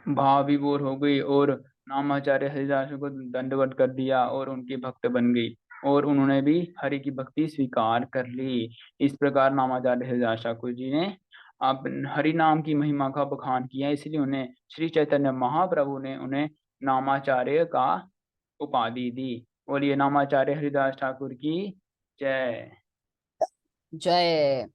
भाव विभोर हो गई और नामाचार्य हरिदास को दंडवत कर दिया और उनकी भक्त बन गई, और उन्होंने भी हरि की भक्ति स्वीकार कर ली। इस प्रकार नामाचार्य हरिदास ठाकुर जी ने आप हरि नाम की महिमा का बखान किया, इसलिए उन्हें श्री चैतन्य महाप्रभु ने उन्हें नामाचार्य का उपाधि दी। बोलिए नामाचार्य हरिदास ठाकुर की जय। जय।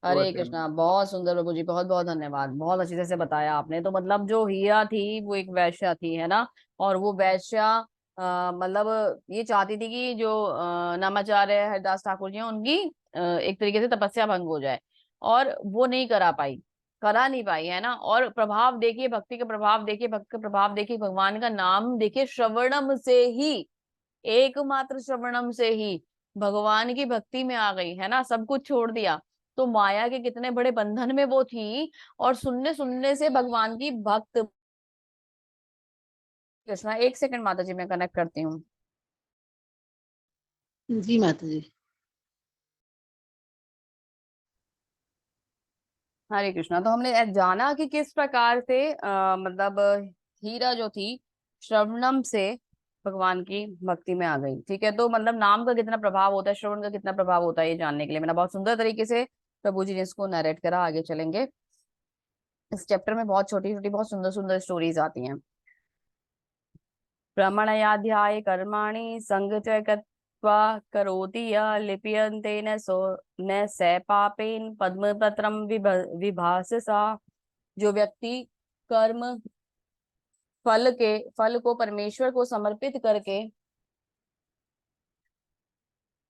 और हरे कृष्णा, बहुत सुंदर प्रभु जी, बहुत बहुत धन्यवाद, बहुत अच्छी तरह से बताया आपने। तो मतलब जो हीरा थी वो एक वैश्या थी, है ना। और वो वैश्या मतलब ये चाहती थी कि जो नामाचार्य हरिदास ठाकुर जी हैं उनकी एक तरीके से तपस्या भंग हो जाए, और वो नहीं करा नहीं पाई, है ना। और प्रभाव देखिए, भक्ति का प्रभाव देखिए, भक्त का प्रभाव देखिए, भगवान का नाम देखिए, श्रवणम से ही, एकमात्र श्रवणम से ही भगवान की भक्ति में आ गई, है ना। सब कुछ छोड़ दिया। तो माया के कितने बड़े बंधन में वो थी, और सुनने सुनने से भगवान की भक्त। कृष्णा, एक सेकंड माता जी, मैं कनेक्ट करती हूँ। जी माता जी। हरे कृष्णा। तो हमने जाना कि किस प्रकार से मतलब हीरा जो थी श्रवणम से भगवान की भक्ति में आ गई। ठीक है, तो मतलब नाम का कितना प्रभाव होता है, श्रवण का कितना प्रभाव होता है, ये जानने के लिए मैंने बहुत सुंदर तरीके से प्रभु जी ने इसको नरेट करा। आगे चलेंगे। इस चैप्टर में बहुत छोटी छोटी बहुत सुंदर सुंदर स्टोरीज आती हैं। प्रमणयाध्याय कर्माणि संग च कृत्वा करोति यः लिप्यन्ते न स पापेन पद्मपत्रम विभाससा। जो व्यक्ति कर्म फल को परमेश्वर को समर्पित करके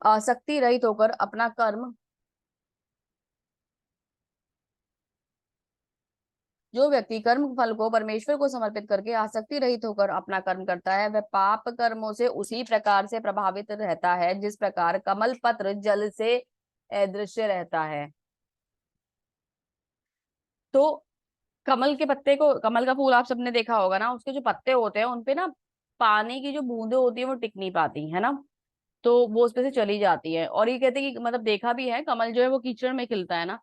आसक्ति रहित होकर अपना कर्म जो व्यक्ति कर्म फल को परमेश्वर को समर्पित करके आसक्ति रहित होकर अपना कर्म करता है, वह पाप कर्मों से उसी प्रकार से प्रभावित रहता है जिस प्रकार कमल पत्र जल से अदृश्य रहता है। तो कमल के पत्ते को, कमल का फूल आप सबने देखा होगा ना, उसके जो पत्ते होते हैं उनपे ना पानी की जो बूंदें होती है वो टिक नहीं पाती, है ना। तो वो उसपे से चली जाती है। और ये कहते हैं कि मतलब देखा भी है, कमल जो है वो कीचड़ में खिलता है ना,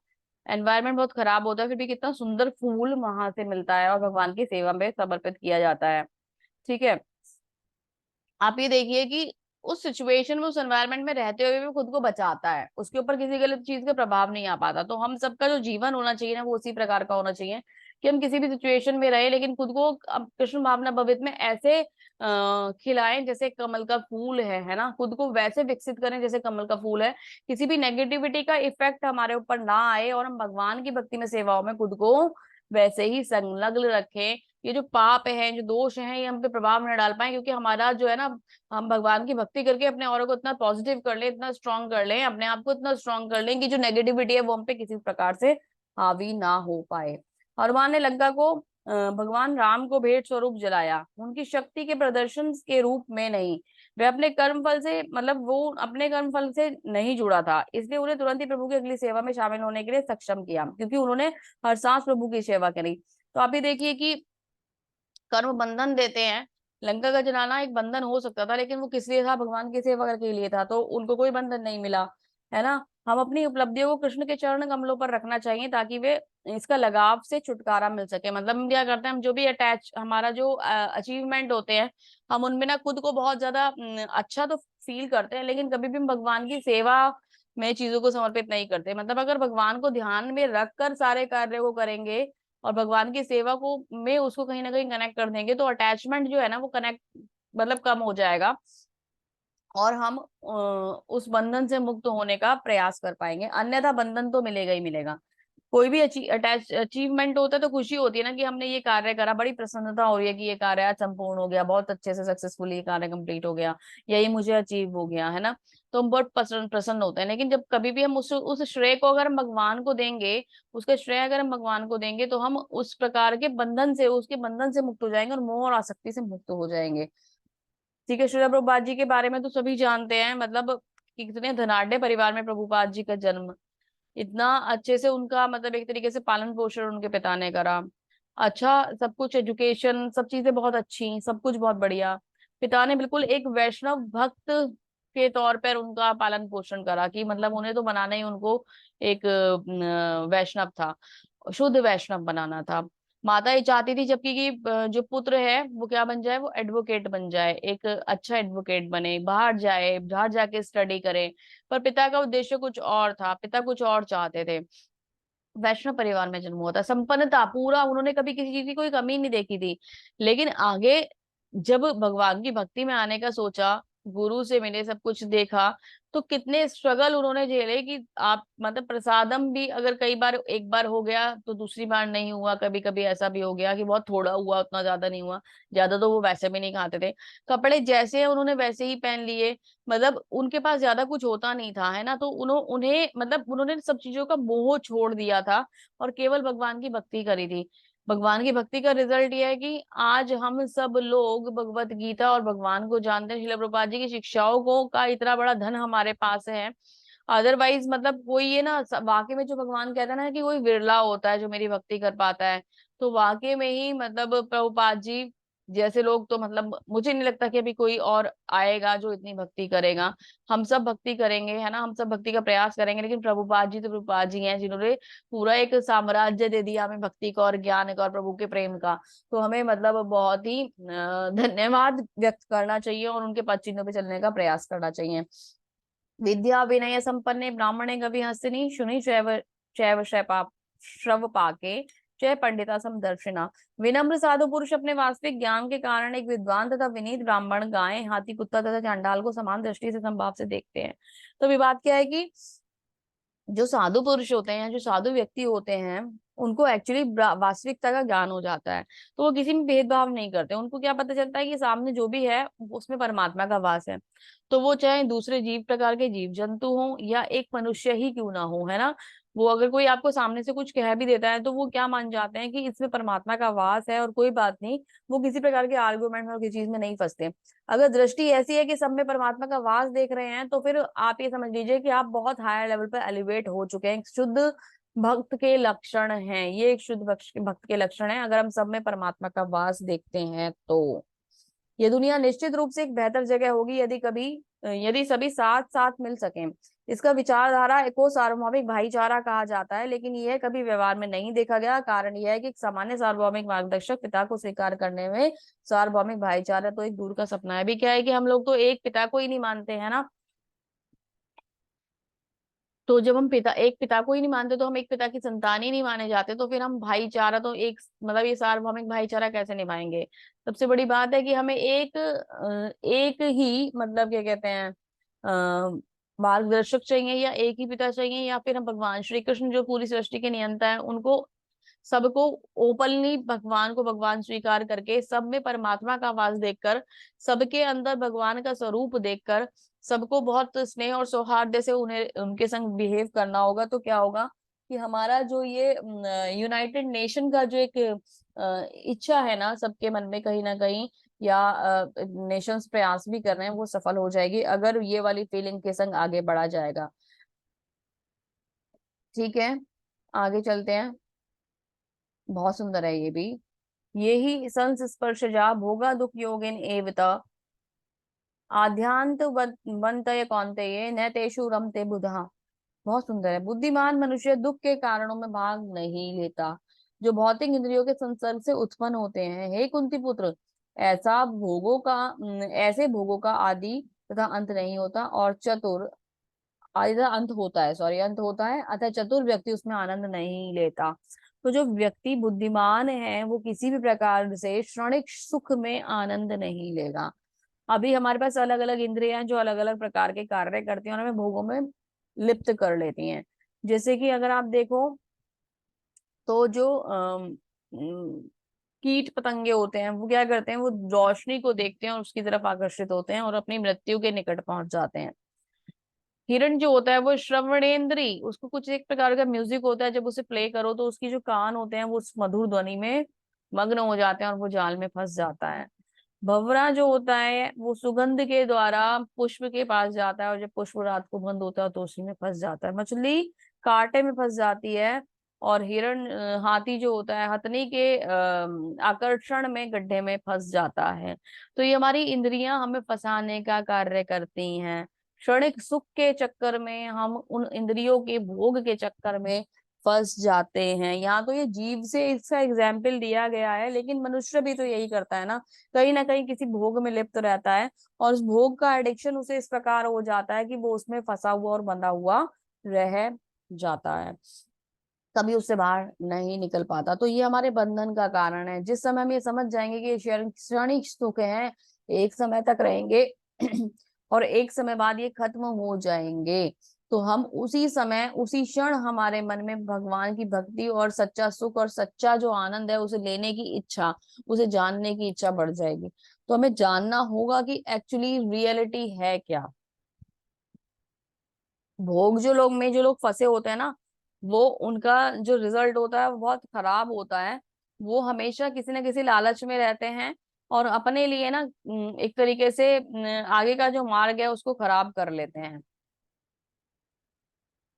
एनवायरनमेंट बहुत खराब होता है, फिर भी कितना सुंदर फूल वहां से मिलता है और भगवान की सेवा में समर्पित किया जाता है। ठीक है। आप ये देखिए कि उस सिचुएशन में, उस एनवायरनमेंट में रहते हुए भी खुद को बचाता है, उसके ऊपर किसी गलत चीज का प्रभाव नहीं आ पाता। तो हम सबका जो जीवन होना चाहिए ना, वो उसी प्रकार का होना चाहिए कि हम किसी भी सिचुएशन में रहे लेकिन खुद को अब कृष्ण भावना भवित में ऐसे खिलाएं जैसे कमल का फूल है ना। खुद को वैसे विकसित करें जैसे कमल का फूल है, किसी भी नेगेटिविटी का इफेक्ट हमारे ऊपर ना आए, और हम भगवान की भक्ति में, सेवाओं में खुद को वैसे ही संलग्न रखें। ये जो पाप है, जो दोष है, ये हम पे प्रभाव न डाल पाए, क्योंकि हमारा जो है ना, हम भगवान की भक्ति करके अपने औरों को इतना पॉजिटिव कर लें, इतना स्ट्रांग कर लें, अपने आप को इतना स्ट्रांग कर लें कि जो नेगेटिविटी है वो हम पे किसी प्रकार से हावी ना हो पाए। हनुमान ने लंका को भगवान राम को भेंट स्वरूप जलाया, उनकी शक्ति के प्रदर्शन के रूप में नहीं। वे अपने कर्म फल से, मतलब वो अपने कर्म फल से नहीं जुड़ा था, इसलिए उन्हें तुरंत ही प्रभु की अगली सेवा में शामिल होने के लिए सक्षम किया, क्योंकि उन्होंने हर सांस प्रभु की सेवा करी। तो आप ये देखिए कि कर्म बंधन देते हैं। लंका का जलाना एक बंधन हो सकता था, लेकिन वो किस लिए था, भगवान की सेवा के लिए था, तो उनको कोई बंधन नहीं मिला। है ना। हम अपनी उपलब्धियों को कृष्ण के चरण कमलों पर रखना चाहिए ताकि वे इसका लगाव से छुटकारा मिल सके। मतलब हम क्या करते हैं, हम जो भी अटैच हमारा जो अचीवमेंट होते हैं, हम उनमें ना खुद को बहुत ज्यादा अच्छा तो फील करते हैं, लेकिन कभी भी हम भगवान की सेवा में चीजों को समर्पित नहीं करते। मतलब अगर भगवान को ध्यान में रखकर सारे कार्य को करेंगे और भगवान की सेवा को में उसको कहीं ना कहीं कनेक्ट कर देंगे, तो अटैचमेंट जो है ना वो कनेक्ट मतलब कम हो जाएगा, और हम उस बंधन से मुक्त होने का प्रयास कर पाएंगे। अन्यथा बंधन तो मिलेगा ही मिलेगा। कोई भी अचीवमेंट होता है तो खुशी होती है ना कि हमने ये कार्य करा, बड़ी प्रसन्नता हो रही है कि ये कार्य आज संपूर्ण हो गया, बहुत अच्छे से सक्सेसफुली ये कार्य कंप्लीट हो गया, यही मुझे अचीव हो गया, है ना। तो हम बहुत प्रसन्न प्रसन्न होते हैं। लेकिन जब कभी भी हम उस श्रेय को अगर हम भगवान को देंगे, उसका श्रेय अगर हम भगवान को देंगे, तो हम उस प्रकार के बंधन से, उसके बंधन से मुक्त हो जाएंगे और मोह और आसक्ति से मुक्त हो जाएंगे। ठीक है। श्रीला प्रभुपाद जी के बारे में तो सभी जानते हैं, मतलब कि कितने धनाढ़ परिवार में प्रभुपाद जी का जन्म, इतना अच्छे से उनका मतलब एक तरीके से पालन पोषण उनके पिता ने करा। अच्छा सब कुछ, एजुकेशन सब चीजें बहुत अच्छी, सब कुछ बहुत बढ़िया। पिता ने बिल्कुल एक वैष्णव भक्त के तौर पर उनका पालन पोषण करा, कि मतलब उन्हें तो बनाना ही उनको एक वैष्णव था, शुद्ध वैष्णव बनाना था। माता ये चाहती थी जबकि कि जो पुत्र है वो क्या बन जाए, वो एडवोकेट बन जाए, एक अच्छा एडवोकेट बने, बाहर जाए, बाहर जाके स्टडी करे। पर पिता का उद्देश्य कुछ और था, पिता कुछ और चाहते थे। वैष्णव परिवार में जन्म हुआ था, संपन्नता पूरा, उन्होंने कभी किसी चीज की कोई कमी नहीं देखी थी। लेकिन आगे जब भगवान की भक्ति में आने का सोचा, गुरु से मिले, सब कुछ देखा, तो कितने स्ट्रगल उन्होंने झेले कि आप मतलब प्रसादम भी अगर कई बार एक बार हो गया तो दूसरी बार नहीं हुआ, कभी कभी ऐसा भी हो गया कि बहुत थोड़ा हुआ, उतना ज्यादा नहीं हुआ, ज्यादा तो वो वैसे भी नहीं खाते थे। कपड़े जैसे हैं उन्होंने वैसे ही पहन लिए, मतलब उनके पास ज्यादा कुछ होता नहीं था, है ना। तो उन्हें मतलब उन्होंने सब चीजों का मोह छोड़ दिया था और केवल भगवान की भक्ति करी थी। भगवान की भक्ति का रिजल्ट ये है कि आज हम सब लोग भगवत गीता और भगवान को जानते हैं। श्रील प्रभुपाद जी की शिक्षाओं को का इतना बड़ा धन हमारे पास है। अदरवाइज मतलब कोई ये ना वाकई में जो भगवान कहता है ना कि कोई विरला होता है जो मेरी भक्ति कर पाता है, तो वाकई में ही मतलब प्रभुपाद जी जैसे लोग तो मतलब मुझे नहीं लगता कि अभी कोई और आएगा जो इतनी भक्ति करेगा। हम सब भक्ति करेंगे, है ना, हम सब भक्ति का प्रयास करेंगे, लेकिन प्रभुपाद जी तो प्रभुपाद जी हैं जिन्होंने पूरा एक साम्राज्य दे दिया हमें भक्ति का और ज्ञान का और प्रभु के प्रेम का। तो हमें मतलब बहुत ही धन्यवाद व्यक्त करना चाहिए और उनके पद चिन्हों पे चलने का प्रयास करना चाहिए। विद्या विनय संपन्ने ब्राह्मणे कवि हस्तिनी शुनि चैव चैव श्रव पाके जय पंडिता समदर्शिना। विनम्र साधु पुरुष अपने वास्तविक ज्ञान के कारण एक विद्वान तथा विनीत ब्राह्मण गाय, हाथी, कुत्ता तथा चांडाल को समान दृष्टि से समभाव से देखते हैं। तो विवाद क्या है कि जो साधु पुरुष होते हैं, जो साधु व्यक्ति होते हैं, उनको एक्चुअली वास्तविकता का ज्ञान हो जाता है। तो वो किसी में भेदभाव नहीं करते, उनको क्या पता चलता है कि सामने जो भी है उसमें परमात्मा का वास है। तो वो चाहे दूसरे जीव प्रकार के जीव जंतु हो या एक मनुष्य ही क्यों ना हो, है ना। वो अगर कोई आपको सामने से कुछ कह भी देता है तो वो क्या मान जाते हैं कि इसमें परमात्मा का वास है और कोई बात नहीं। वो किसी प्रकार के आर्गुमेंट और किसी चीज में नहीं फंसते। अगर दृष्टि ऐसी है कि सब में परमात्मा का वास देख रहे हैं, तो फिर आप ये समझ लीजिए कि आप बहुत हायर लेवल पर एलिवेट हो चुके हैं। एक शुद्ध भक्त के लक्षण हैं ये, एक शुद्ध भक्त के लक्षण है अगर हम सब में परमात्मा का वास देखते हैं तो। ये दुनिया निश्चित रूप से एक बेहतर जगह होगी यदि सभी साथ साथ मिल सकें। इसका विचारधारा को सार्वभौमिक भाईचारा कहा जाता है, लेकिन यह कभी व्यवहार में नहीं देखा गया। कारण यह है कि एक सामान्य सार्वभौमिक मार्गदर्शक पिता को स्वीकार करने में सार्वभौमिक भाईचारा तो एक दूर का सपना है। अभी क्या है कि हम लोग तो एक पिता को ही नहीं मानते हैं ना। तो जब हम एक पिता को ही नहीं मानते तो हम एक पिता की संतान ही नहीं माने जाते, तो फिर हम भाईचारा तो एक मतलब ये सार्वभौमिक भाईचारा कैसे निभाएंगे। सबसे बड़ी बात है कि हमें एक ही मतलब क्या कहते हैं मार्गदर्शक चाहिए, या एक ही पिता चाहिए, या फिर हम भगवान श्री कृष्ण जो पूरी सृष्टि के नियंता है उनको सबको ओपनली भगवान को भगवान स्वीकार करके सब में परमात्मा का वास देखकर, सबके अंदर भगवान का स्वरूप देखकर सबको बहुत स्नेह और सौहार्द से उन्हें उनके संग बिहेव करना होगा। तो क्या होगा कि हमारा जो ये यूनाइटेड नेशन का जो एक इच्छा है ना सबके मन में कहीं ना कहीं, या नेशंस प्रयास भी कर रहे हैं, वो सफल हो जाएगी अगर ये वाली फीलिंग के संग आगे बढ़ा जाएगा। ठीक है, आगे चलते हैं। बहुत सुंदर है ये भी। ये ही संस्पर्शजा भोगा दुख योगिन एवता आध्यांत बंतय कौन्तेय न तेषु रमते बुधा। बहुत सुंदर है। बुद्धिमान मनुष्य दुख के कारणों में भाग नहीं लेता, जो भौतिक इंद्रियों के संसर्ग से उत्पन्न होते हैं। हे कुंती पुत्र, ऐसे भोगों का आदि तथा अंत नहीं होता, और चतुर आदि तथा अंत होता है, सॉरी अंत होता है, अतः चतुर व्यक्ति उसमें आनंद नहीं लेता। तो जो व्यक्ति बुद्धिमान है वो किसी भी प्रकार से क्षणिक सुख में आनंद नहीं लेगा। अभी हमारे पास अलग अलग इंद्रियां हैं जो अलग अलग प्रकार के कार्य करती हैं और हमें भोगों में लिप्त कर लेती हैं। जैसे कि अगर आप देखो तो जो कीट पतंगे होते हैं वो क्या करते हैं, वो रोशनी को देखते हैं और उसकी तरफ आकर्षित होते हैं और अपनी मृत्यु के निकट पहुंच जाते हैं। हिरण जो होता है वो श्रवणेंद्री, उसको कुछ एक प्रकार का म्यूजिक होता है, जब उसे प्ले करो तो उसकी जो कान होते हैं वो उस मधुर ध्वनि में मग्न हो जाते हैं और वो जाल में फंस जाता है। भंवरा जो होता है वो सुगंध के द्वारा पुष्प के पास जाता है, और जब पुष्प रात को बंद होता है तो उसी में फंस जाता है। मछली कांटे में फंस जाती है, और हिरण हाथी जो होता है हथनी के आकर्षण में गड्ढे में फंस जाता है। तो ये हमारी इंद्रियां हमें फंसाने का कार्य करती हैं। क्षणिक सुख के चक्कर में हम उन इंद्रियों के भोग के चक्कर में फंस जाते हैं। यहाँ तो ये जीव से इसका एग्जाम्पल दिया गया है, लेकिन मनुष्य भी तो यही करता है ना कहीं किसी भोग में लिप्त रहता है, और उस भोग का एडिक्शन उसे इस प्रकार हो जाता है कि वो उसमें फंसा हुआ और बंधा हुआ रह जाता है, कभी उससे बाहर नहीं निकल पाता। तो ये हमारे बंधन का कारण है। जिस समय हम ये समझ जाएंगे कि ये क्षणिक सुख है, एक समय तक रहेंगे और एक समय बाद ये खत्म हो जाएंगे, तो हम उसी समय उसी क्षण हमारे मन में भगवान की भक्ति और सच्चा सुख और सच्चा जो आनंद है उसे लेने की इच्छा, उसे जानने की इच्छा बढ़ जाएगी। तो हमें जानना होगा कि एक्चुअली रियलिटी है क्या। भोग जो लोग फंसे होते हैं ना, वो उनका जो रिजल्ट होता है वो बहुत खराब होता है। वो हमेशा किसी न किसी लालच में रहते हैं और अपने लिए ना एक तरीके से आगे का जो मार्ग है उसको खराब कर लेते हैं।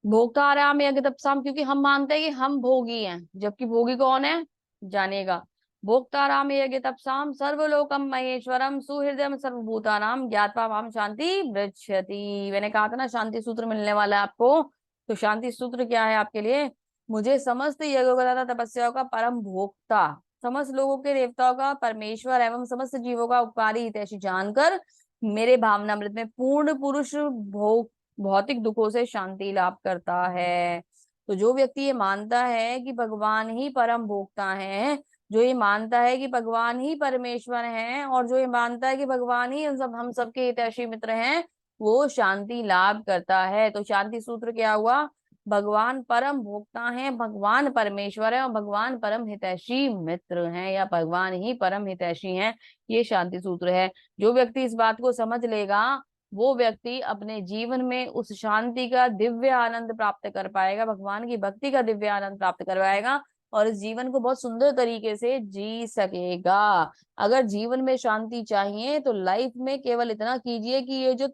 भोक्ता आराम यज्ञ तपसाम, क्योंकि हम मानते हैं कि हम भोगी हैं, जबकि भोगी कौन है जानेगा। भोक्ता राम यज्ञ तपसाम सर्वलोकम महेश्वरम सुहृदयम सर्वभूतानाम ज्ञात्वा माम शांति बृच्छति। मैंने कहा था ना शांति सूत्र मिलने वाला है आपको। तो शांति सूत्र क्या है आपके लिए? मुझे समस्त यज्ञों का तथा तपस्याओं का परम भोक्ता, समस्त लोगों के देवताओं का परमेश्वर एवं समस्त जीवों का उपकारी हितैषी जानकर मेरे भावनामृत में पूर्ण पुरुष भोग भौतिक दुखों से शांति लाभ करता है। तो जो व्यक्ति ये मानता है कि भगवान ही परम भोक्ता है, जो ये मानता है कि भगवान ही परमेश्वर हैं, और जो ये मानता है कि भगवान ही हम सबके हितैषी मित्र हैं, वो शांति लाभ करता है। तो शांति सूत्र क्या हुआ? भगवान परम भोक्ता है, भगवान परमेश्वर है, और भगवान परम हितैषी मित्र हैं, या भगवान ही परम हितैषी हैं। ये शांति सूत्र है। जो व्यक्ति इस बात को समझ लेगा वो व्यक्ति अपने जीवन में उस शांति का दिव्य आनंद प्राप्त कर पाएगा, भगवान की भक्ति का दिव्य आनंद प्राप्त कर पाएगा, और इस जीवन को बहुत सुंदर तरीके से जी सकेगा। अगर जीवन में शांति चाहिए तो लाइफ में केवल इतना कीजिए कि ये जो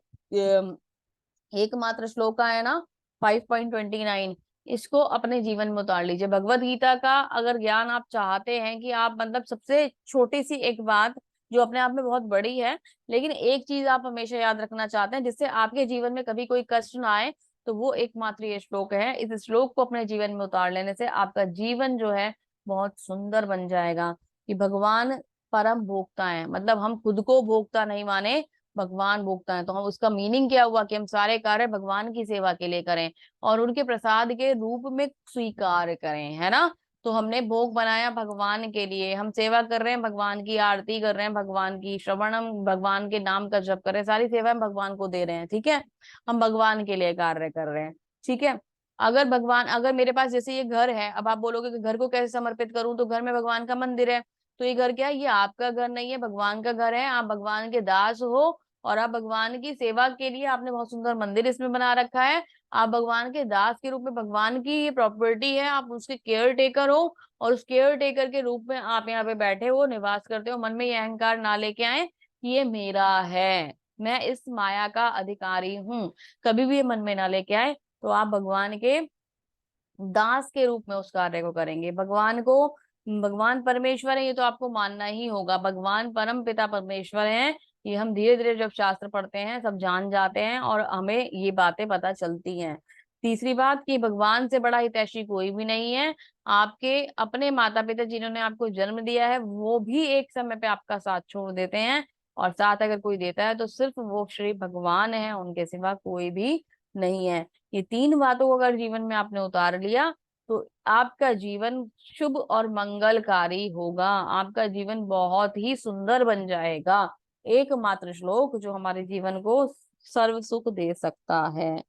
एकमात्र श्लोक है ना 5.29, इसको अपने जीवन में उतार लीजिए। भगवत गीता का अगर ज्ञान आप चाहते हैं कि आप मतलब सबसे छोटी सी एक बात जो अपने आप में बहुत बड़ी है, लेकिन एक चीज आप हमेशा याद रखना चाहते हैं जिससे आपके जीवन में कभी कोई कष्ट ना आए, तो वो एकमात्र ये श्लोक है। इस श्लोक को अपने जीवन में उतार लेने से आपका जीवन जो है बहुत सुंदर बन जाएगा। कि भगवान परम भोक्ता है, मतलब हम खुद को भोक्ता नहीं माने, भगवान भोगता है। तो हम उसका मीनिंग क्या हुआ कि हम सारे कार्य भगवान की सेवा के लिए करें और उनके प्रसाद के रूप में स्वीकार करें, है ना। तो हमने भोग बनाया भगवान के लिए, हम सेवा कर रहे हैं, भगवान की आरती कर रहे हैं, भगवान की श्रवण, हम भगवान के नाम का जप कर रहे हैं, सारी सेवा हम भगवान को दे रहे हैं, ठीक है। हम भगवान के लिए कार्य कर रहे हैं, ठीक है। अगर मेरे पास जैसे ये घर है, अब आप बोलोगे कि घर को कैसे समर्पित करूं, तो घर में भगवान का मंदिर है। तो ये घर क्या है? ये आपका घर नहीं है, भगवान का घर है। आप भगवान के दास हो और आप भगवान की सेवा के लिए आपने बहुत सुंदर मंदिर इसमें बना रखा है। आप भगवान के दास के रूप में, भगवान की ये प्रॉपर्टी है, आप उसके केयर टेकर हो, और उस केयर टेकर के रूप में आप यहाँ पे बैठे हो, निवास करते हो। मन में ये अहंकार ना लेके आए कि ये मेरा है, मैं इस माया का अधिकारी हूँ, कभी भी ये मन में ना लेके आए। तो आप भगवान के दास के रूप में उस कार्य को करेंगे। भगवान परमेश्वर है, ये तो आपको मानना ही होगा। भगवान परम पिता परमेश्वर हैं, ये हम धीरे धीरे जब शास्त्र पढ़ते हैं सब जान जाते हैं और हमें ये बातें पता चलती हैं। तीसरी बात कि भगवान से बड़ा हितैषी कोई भी नहीं है। आपके अपने माता पिता जिन्होंने आपको जन्म दिया है वो भी एक समय पे आपका साथ छोड़ देते हैं, और साथ अगर कोई देता है तो सिर्फ वो श्री भगवान है, उनके सिवा कोई भी नहीं है। ये तीन बातों को अगर जीवन में आपने उतार लिया तो आपका जीवन शुभ और मंगलकारी होगा, आपका जीवन बहुत ही सुंदर बन जाएगा। एकमात्र श्लोक जो हमारे जीवन को सर्व सुख दे सकता है।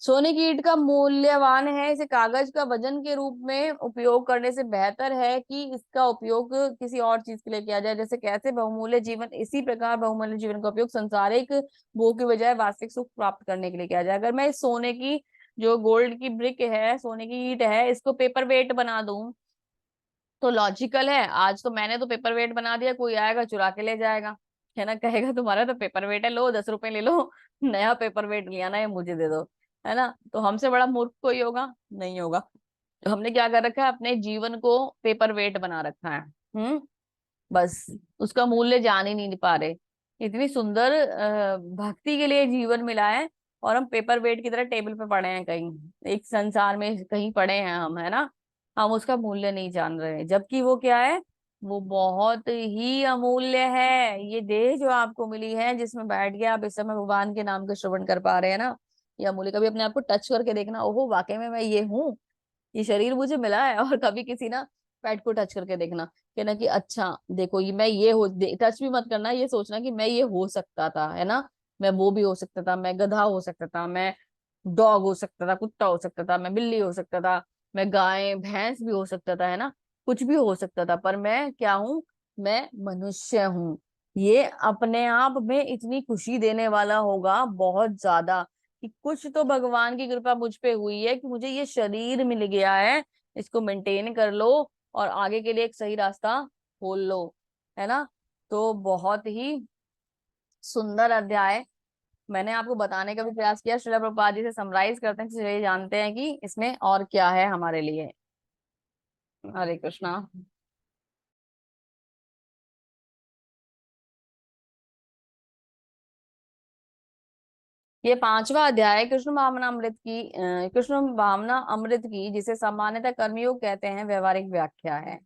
सोने की ईंट का मूल्यवान है, इसे कागज का वजन के रूप में उपयोग करने से बेहतर है कि इसका उपयोग किसी और चीज के लिए किया जाए। जैसे कैसे बहुमूल्य जीवन, इसी प्रकार बहुमूल्य जीवन का उपयोग संसारिक भोग की बजाय वास्तविक सुख प्राप्त करने के लिए किया जाए। अगर मैं इस सोने की, जो गोल्ड की ब्रिक है, सोने की ईंट है, इसको पेपर वेट बना दूं तो लॉजिकल है, आज तो मैंने तो पेपर वेट बना दिया, कोई आएगा चुरा के ले जाएगा, है ना, कहेगा तुम्हारा तो पेपर वेट है, लो 10 रुपए ले लो, नया पेपर वेट लिया ना, ये मुझे दे दो, है ना। तो हमसे बड़ा मूर्ख कोई होगा? नहीं होगा। तो हमने क्या कर रखा है, अपने जीवन को पेपर वेट बना रखा है। बस उसका मूल्य जान ही नहीं पा रहे। इतनी सुंदर भक्ति के लिए जीवन मिला है, और हम पेपर वेट की तरह टेबल पे पड़े हैं कहीं, एक संसार में कहीं पड़े हैं हम, है ना। हम उसका मूल्य नहीं जान रहे, जबकि वो क्या है, वो बहुत ही अमूल्य है। ये देह जो आपको मिली है, जिसमें बैठ के आप इस समय भगवान के नाम का श्रवण कर पा रहे हैं ना, ये अमूल्य। कभी अपने आप को टच करके देखना, ओहो वाकई में मैं ये हूँ, ये शरीर मुझे मिला है। और कभी किसी ना पेट को टच करके देखना, कहना कि अच्छा देखो ये मैं ये हो, टच भी मत करना, ये सोचना कि मैं ये हो सकता था, है ना, मैं वो भी हो सकता था, मैं गधा हो सकता था, मैं डॉग हो सकता था, कुत्ता हो सकता था, मैं बिल्ली हो सकता था, मैं गाय भैंस भी हो सकता था, है ना, कुछ भी हो सकता था, पर मैं क्या हूं, मैं मनुष्य हूँ। ये अपने आप में इतनी खुशी देने वाला होगा, बहुत ज्यादा, कि कुछ तो भगवान की कृपा मुझ पे हुई है कि मुझे ये शरीर मिल गया है, इसको मेंटेन कर लो और आगे के लिए एक सही रास्ता खोल लो, है ना। तो बहुत ही सुंदर अध्याय मैंने आपको बताने का भी प्रयास किया। श्रील प्रभुपाद जी से समराइज करते हैं, चलिए जानते हैं कि इसमें और क्या है हमारे लिए। हरे कृष्णा। ये पांचवा अध्याय है कृष्ण भावना अमृत की, कृष्ण भावना अमृत की, जिसे सामान्यतः कर्मयोग कहते हैं, व्यवहारिक व्याख्या है।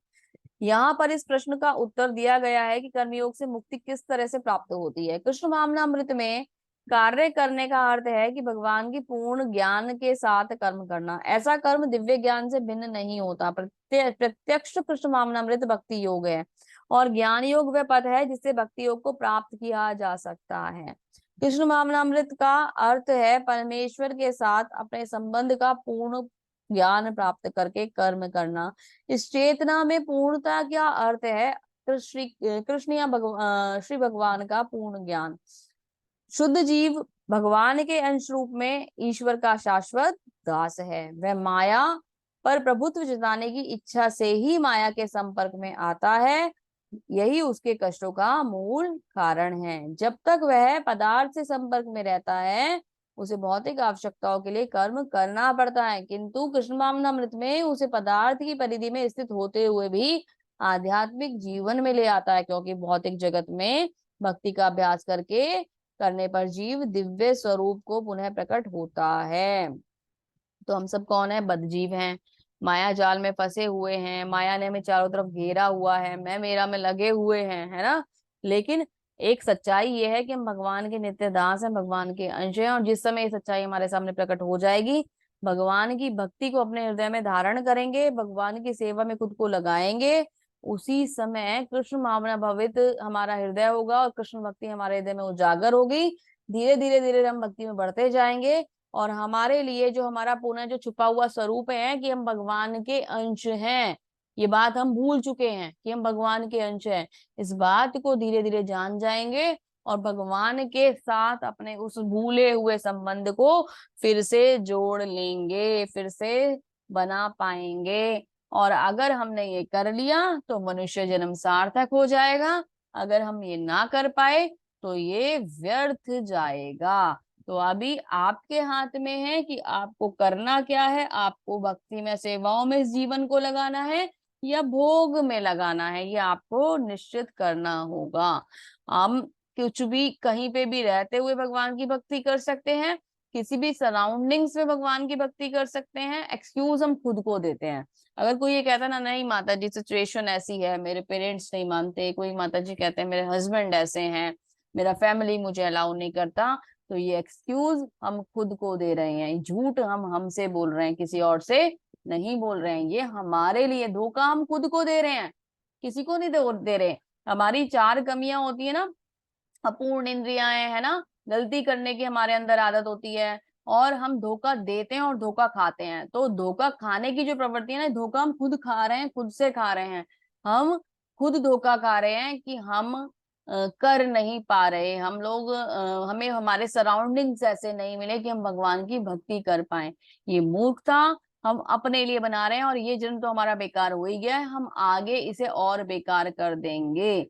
यहाँ पर इस प्रश्न का उत्तर दिया गया है कि कर्मयोग से मुक्ति किस तरह से प्राप्त होती है। कृष्ण भावनामृत में कार्य करने का अर्थ है कि भगवान की पूर्ण ज्ञान के साथ कर्म करना। ऐसा कर्म दिव्य ज्ञान से भिन्न नहीं होता। प्रत्यक्ष कृष्ण भावनामृत भक्ति योग है, और ज्ञान योग वह पद है जिससे भक्ति योग को प्राप्त किया जा सकता है। कृष्ण भावनामृत का अर्थ है परमेश्वर के साथ अपने संबंध का पूर्ण ज्ञान प्राप्त करके कर्म करना। इस चेतना में पूर्णता क्या अर्थ है, कृष्ण या श्री भगवान का पूर्ण ज्ञान। शुद्ध जीव भगवान के अंश रूप में ईश्वर का शाश्वत दास है। वह माया पर प्रभुत्व जताने की इच्छा से ही माया के संपर्क में आता है, यही उसके कष्टों का मूल कारण है। जब तक वह पदार्थ से संपर्क में रहता है उसे भौतिक आवश्यकताओं के लिए कर्म करना पड़ता है, किंतु कृष्ण भावनामृत में उसे पदार्थ की परिधि में स्थित होते हुए भी आध्यात्मिक जीवन में ले आता है, क्योंकि भौतिक जगत में भक्ति का अभ्यास करने पर जीव दिव्य स्वरूप को पुनः प्रकट होता है। तो हम सब कौन है, बदजीव हैं, माया जाल में फंसे हुए हैं, माया ने हमें चारों तरफ घेरा हुआ है, मैं मेरा में लगे हुए हैं, है ना। लेकिन एक सच्चाई ये है कि हम भगवान के नित्य दास हैं, भगवान के अंश हैं, और जिस समय ये सच्चाई हमारे सामने प्रकट हो जाएगी, भगवान की भक्ति को अपने हृदय में धारण करेंगे, भगवान की सेवा में खुद को लगाएंगे, उसी समय कृष्ण भावना भवित हमारा हृदय होगा और कृष्ण भक्ति हमारे हृदय में उजागर होगी। धीरे धीरे धीरे हम भक्ति में बढ़ते जाएंगे, और हमारे लिए जो हमारा पुनः जो छुपा हुआ स्वरूप है कि हम भगवान के अंश हैं, ये बात हम भूल चुके हैं कि हम भगवान के अंश हैं, इस बात को धीरे धीरे जान जाएंगे और भगवान के साथ अपने उस भूले हुए संबंध को फिर से जोड़ लेंगे, फिर से बना पाएंगे। और अगर हमने ये कर लिया तो मनुष्य जन्म सार्थक हो जाएगा, अगर हम ये ना कर पाए तो ये व्यर्थ जाएगा। तो अभी आपके हाथ में है कि आपको करना क्या है, आपको भक्ति में सेवाओं में इस जीवन को लगाना है या भोग में लगाना है, ये आपको निश्चित करना होगा। हम कुछ भी कहीं पे भी रहते हुए भगवान की भक्ति कर सकते हैं, किसी भी सराउंडिंग्स में भगवान की भक्ति कर सकते हैं, एक्सक्यूज हम खुद को देते हैं। अगर कोई ये कहता है ना, नहीं माता जी सिचुएशन ऐसी है, मेरे पेरेंट्स नहीं मानते, कोई माता जी कहते हैं मेरे हस्बैंड ऐसे हैं, मेरा फैमिली मुझे अलाउ नहीं करता, तो ये एक्सक्यूज हम खुद को दे रहे हैं, झूठ हम हमसे बोल रहे हैं, किसी और से नहीं बोल रहे हैं। ये हमारे लिए धोखा हम खुद को दे रहे हैं, किसी को नहीं दे रहे। हमारी चार कमियां होती है ना, अपूर्ण इंद्रियाएं है ना, गलती करने की हमारे अंदर आदत होती है, और हम धोखा देते हैं और धोखा खाते हैं। तो धोखा खाने की जो प्रवृत्ति है ना, धोखा हम खुद खा रहे हैं, खुद से खा रहे हैं। हम खुद धोखा खा रहे हैं कि हम कर नहीं पा रहे, हम लोग हमें हमारे सराउंडिंग्स ऐसे नहीं मिले कि हम भगवान की भक्ति कर पाए। ये मूर्खता हम अपने लिए बना रहे हैं, और ये जन्म तो हमारा बेकार हो ही गया है, हम आगे इसे और बेकार कर देंगे।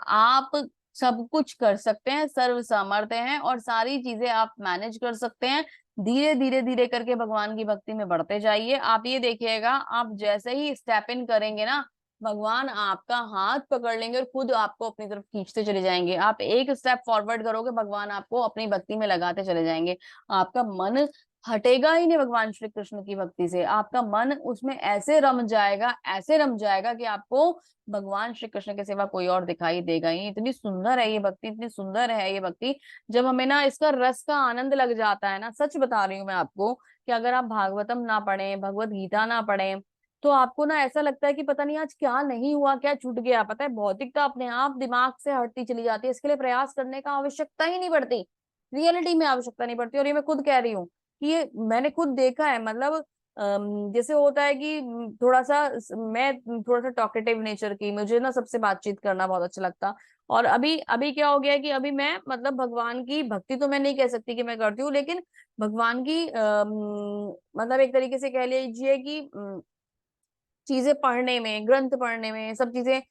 आप सब कुछ कर सकते हैं, सर्व सामर्थ्य हैं, और सारी चीजें आप मैनेज कर सकते हैं। धीरे धीरे धीरे करके भगवान की भक्ति में बढ़ते जाइए। आप ये देखिएगा, आप जैसे ही स्टेप इन करेंगे ना, भगवान आपका हाथ पकड़ लेंगे और खुद आपको अपनी तरफ खींचते चले जाएंगे। आप एक स्टेप फॉरवर्ड करोगे, भगवान आपको अपनी भक्ति में लगाते चले जाएंगे। आपका मन हटेगा ही नहीं भगवान श्री कृष्ण की भक्ति से, आपका मन उसमें ऐसे रम जाएगा, ऐसे रम जाएगा कि आपको भगवान श्री कृष्ण के सिवा कोई और दिखाई देगा ही। इतनी सुंदर है ये भक्ति, इतनी सुंदर है ये भक्ति। जब हमें ना इसका रस का आनंद लग जाता है ना, सच बता रही हूँ मैं आपको, कि अगर आप भागवतम ना पढ़े, भगवत गीता ना पढ़े, तो आपको ना ऐसा लगता है कि पता नहीं आज क्या नहीं हुआ, क्या छूट गया। पता है, भौतिकता अपने आप दिमाग से हटती चली जाती है, इसके लिए प्रयास करने का आवश्यकता ही नहीं पड़ती, रियलिटी में आवश्यकता नहीं पड़ती। और ये मैं खुद कह रही हूँ कि ये मैंने खुद देखा है। मतलब जैसे होता है कि थोड़ा सा मैं थोड़ा सा टॉकेटिव नेचर की, मुझे ना सबसे बातचीत करना बहुत अच्छा लगता। और अभी अभी क्या हो गया है कि अभी मैं मतलब भगवान की भक्ति तो मैं नहीं कह सकती कि मैं करती हूँ, लेकिन भगवान की मतलब एक तरीके से कह लीजिए कि चीजें पढ़ने में, ग्रंथ पढ़ने में, सब चीजें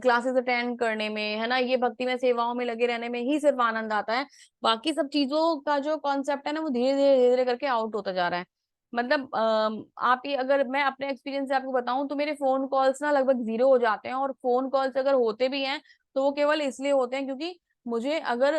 क्लासेस अटेंड करने में, है ना, ये भक्ति में सेवाओं में लगे रहने में ही सिर्फ आनंद आता है। बाकी सब चीजों का जो कॉन्सेप्ट है ना, वो धीरे धीरे धीरे धीरे करके आउट होता जा रहा है। मतलब आप ये, अगर मैं अपने एक्सपीरियंस से आपको बताऊं, तो मेरे फोन कॉल्स ना लगभग जीरो हो जाते हैं। और फोन कॉल्स अगर होते भी हैं, तो वो केवल इसलिए होते हैं क्योंकि मुझे अगर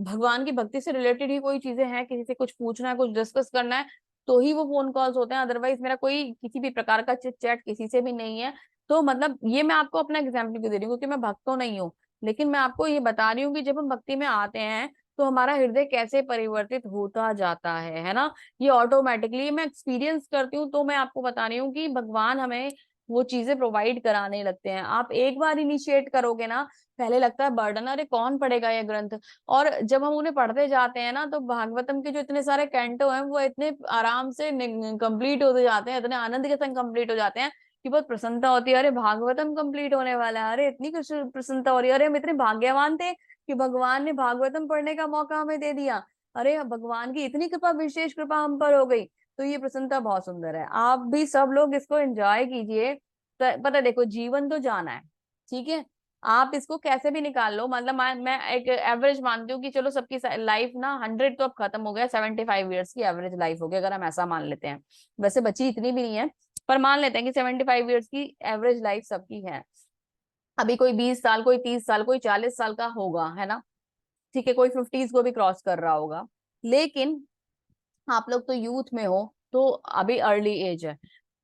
भगवान की भक्ति से रिलेटेड ही कोई चीजें हैं, किसी से कुछ पूछना है, कुछ डिस्कस करना है, तो ही वो फोन कॉल्स होते हैं। अदरवाइज मेरा कोई किसी भी प्रकार का चिट चैट किसी से भी नहीं है। तो मतलब ये मैं आपको अपना एग्जाम्पल क्यों दे रही हूँ, क्योंकि मैं भक्त तो नहीं हूँ, लेकिन मैं आपको ये बता रही हूँ कि जब हम भक्ति में आते हैं, तो हमारा हृदय कैसे परिवर्तित होता जाता है ना। ये ऑटोमेटिकली मैं एक्सपीरियंस करती हूँ, तो मैं आपको बता रही हूँ कि भगवान हमें वो चीजें प्रोवाइड कराने लगते हैं। आप एक बार इनिशिएट करोगे ना, पहले लगता है बर्डन, अरे कौन पढ़ेगा ये ग्रंथ। और जब हम उन्हें पढ़ते जाते हैं ना, तो भागवतम के जो इतने सारे कैंटो हैं, वो इतने आराम से कंप्लीट होते जाते हैं, इतने आनंद के संग कंप्लीट हो जाते हैं कि बहुत प्रसन्नता होती है। अरे भागवतम कंप्लीट होने वाला है, अरे इतनी प्रसन्नता हो रही है, अरे हम इतने भाग्यवान थे कि भगवान ने भागवतम पढ़ने का मौका हमें दे दिया। अरे भगवान की इतनी कृपा, विशेष कृपा हम पर हो गई। तो ये प्रसन्नता बहुत सुंदर है। आप भी सब लोग इसको एंजॉय कीजिए। पता है, देखो जीवन तो जाना है, ठीक है, आप इसको कैसे भी निकाल लो। मतलब मैं एक एवरेज मानती हूँ कि चलो सबकी लाइफ ना 100 तो अब खत्म हो गया, 75 ईयर्स की एवरेज लाइफ हो गई, अगर हम ऐसा मान लेते हैं। वैसे बची इतनी भी नहीं है, पर मान लेते हैं कि 75 ईयर्स की एवरेज लाइफ सबकी है। अभी कोई 20 साल, कोई 30 साल, कोई 40 साल का होगा, है ना, ठीक है, कोई 50s को भी क्रॉस कर रहा होगा। लेकिन आप लोग तो यूथ में हो, तो अभी अर्ली एज है।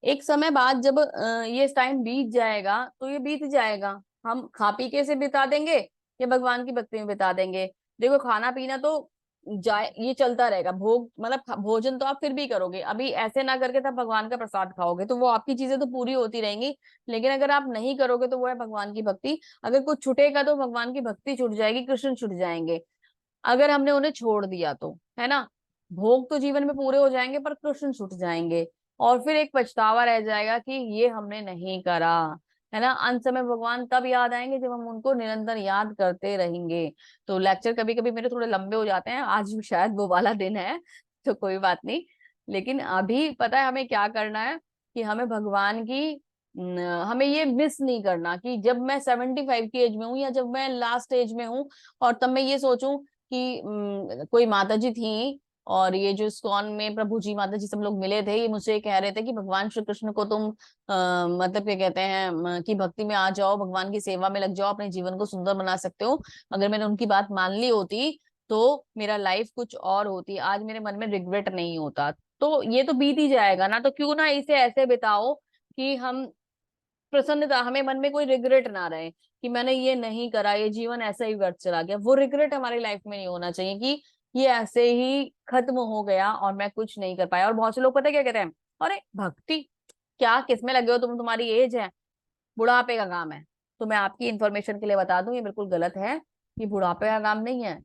एक समय बाद जब ये टाइम बीत जाएगा, तो ये बीत जाएगा, हम खा पी के से बिता देंगे या भगवान की भक्ति में बिता देंगे। देखो खाना पीना तो जाए, ये चलता रहेगा, भोग मतलब भोजन तो आप फिर भी करोगे, अभी ऐसे ना करके तब भगवान का प्रसाद खाओगे, तो वो आपकी चीजें तो पूरी होती रहेंगी। लेकिन अगर आप नहीं करोगे, तो वो है भगवान की भक्ति। अगर कुछ छूटेगा, तो भगवान की भक्ति छूट जाएगी, कृष्ण छूट जाएंगे, अगर हमने उन्हें छोड़ दिया तो, है ना। भोग तो जीवन में पूरे हो जाएंगे, पर कृष्ण छूट जाएंगे, और फिर एक पछतावा रह जाएगा कि ये हमने नहीं करा, है ना। अंत समय भगवान तब याद आएंगे जब हम उनको निरंतर याद करते रहेंगे। तो लेक्चर कभी कभी मेरे थोड़े लंबे हो जाते हैं, आज भी शायद वो वाला दिन है, तो कोई बात नहीं। लेकिन अभी पता है हमें क्या करना है, कि हमें भगवान की हमें ये मिस नहीं करना कि जब मैं 75 की एज में हूँ, या जब मैं लास्ट एज में हूँ, और तब मैं ये सोचूं कि कोई माता जी थी, और ये जो इस्कॉन में प्रभु जी माता जी सब लोग मिले थे, ये मुझे कह रहे थे कि भगवान श्री कृष्ण को तुम मतलब क्या कहते हैं, कि भक्ति में आ जाओ, भगवान की सेवा में लग जाओ, अपने जीवन को सुंदर बना सकते हो। अगर मैंने उनकी बात मान ली होती, तो मेरा लाइफ कुछ और होती, आज मेरे मन में रिग्रेट नहीं होता। तो ये तो बीत ही जाएगा ना, तो क्यों ना इसे ऐसे बिताओ कि हम प्रसन्नता, हमें मन में कोई रिग्रेट ना रहे कि मैंने ये नहीं करा, ये जीवन ऐसा ही व्यर्थ चला गया। वो रिग्रेट हमारी लाइफ में नहीं होना चाहिए कि ये ऐसे ही खत्म हो गया और मैं कुछ नहीं कर पाया। और बहुत से लोग पता है क्या कहते हैं, अरे भक्ति क्या, किसमें लगे हो तुम, तुम्हारी एज है, बुढ़ापे का काम है। तो मैं आपकी इंफॉर्मेशन के लिए बता दूं, ये बिल्कुल गलत है। ये बुढ़ापे का काम नहीं है।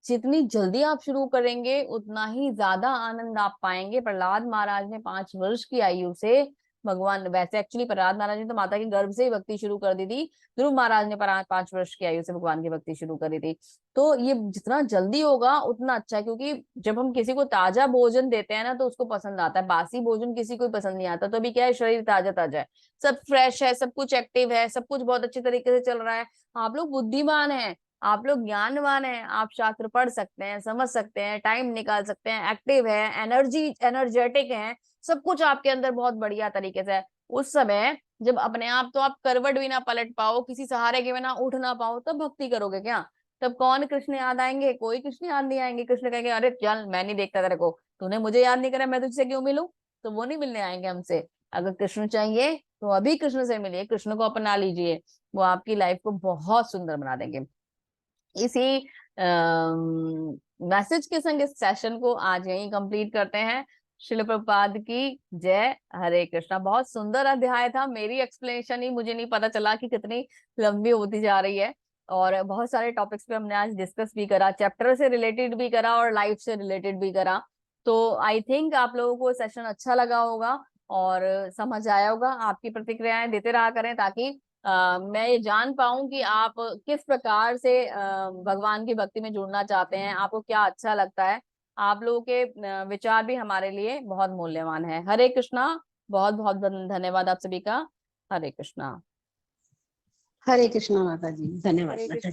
जितनी जल्दी आप शुरू करेंगे उतना ही ज्यादा आनंद आप पाएंगे। प्रहलाद महाराज ने 5 वर्ष की आयु से भगवान, वैसे एक्चुअली प्रहलाद महाराज ने तो माता के गर्भ से ही भक्ति शुरू कर दी थी, ध्रुव महाराज ने 5 वर्ष की आयु से भगवान की भक्ति शुरू करी थी। तो ये जितना जल्दी होगा उतना अच्छा है, क्योंकि जब हम किसी को ताजा भोजन देते हैं ना तो उसको पसंद आता है, बासी भोजन किसी को पसंद नहीं आता। तो अभी क्या है, शरीर ताजा ताजा है, सब फ्रेश है, सब कुछ एक्टिव है, सब कुछ बहुत अच्छे तरीके से चल रहा है। आप लोग बुद्धिमान हैं, आप लोग ज्ञानवान हैं, आप शास्त्र पढ़ सकते हैं, समझ सकते हैं, टाइम निकाल सकते हैं, एक्टिव है, एनर्जेटिक हैं, सब कुछ आपके अंदर बहुत बढ़िया तरीके से है। उस समय जब अपने आप तो आप करवट भी ना पलट पाओ, किसी सहारे के बिना उठ ना पाओ, तब भक्ति करोगे क्या? तब कौन कृष्ण याद आएंगे? कोई कृष्ण याद नहीं आएंगे। कृष्ण कहेंगे अरे चल मैं नहीं देखता तेरे को, तूने मुझे याद नहीं करा, मैं तुझसे क्यों मिलूं? तो वो नहीं मिलने आएंगे हमसे। अगर कृष्ण चाहिए तो अभी कृष्ण से मिलिए, कृष्ण को अपना लीजिए, वो आपकी लाइफ को बहुत सुंदर बना देंगे। इसी मैसेज के संग इस सेशन को आज यहीं कंप्लीट करते हैं। शिल प्रभुपाद की जय। हरे कृष्णा। बहुत सुंदर अध्याय था, मेरी एक्सप्लेनेशन ही मुझे नहीं पता चला कि कितनी लंबी होती जा रही है। और बहुत सारे टॉपिक्स पे हमने आज डिस्कस भी करा, चैप्टर से रिलेटेड भी करा और लाइफ से रिलेटेड भी करा। तो आई थिंक आप लोगों को सेशन अच्छा लगा होगा और समझ आया होगा। आपकी प्रतिक्रियाएं देते रहा करें ताकि मैं ये जान पाऊं कि आप किस प्रकार से भगवान की भक्ति में जुड़ना चाहते हैं, आपको क्या अच्छा लगता है। आप लोगों के विचार भी हमारे लिए बहुत मूल्यवान है। हरे कृष्णा। बहुत बहुत धन्यवाद आप सभी का। हरे कृष्णा। हरे कृष्णा माता जी, धन्यवाद हरे माता कृष्णा। जी।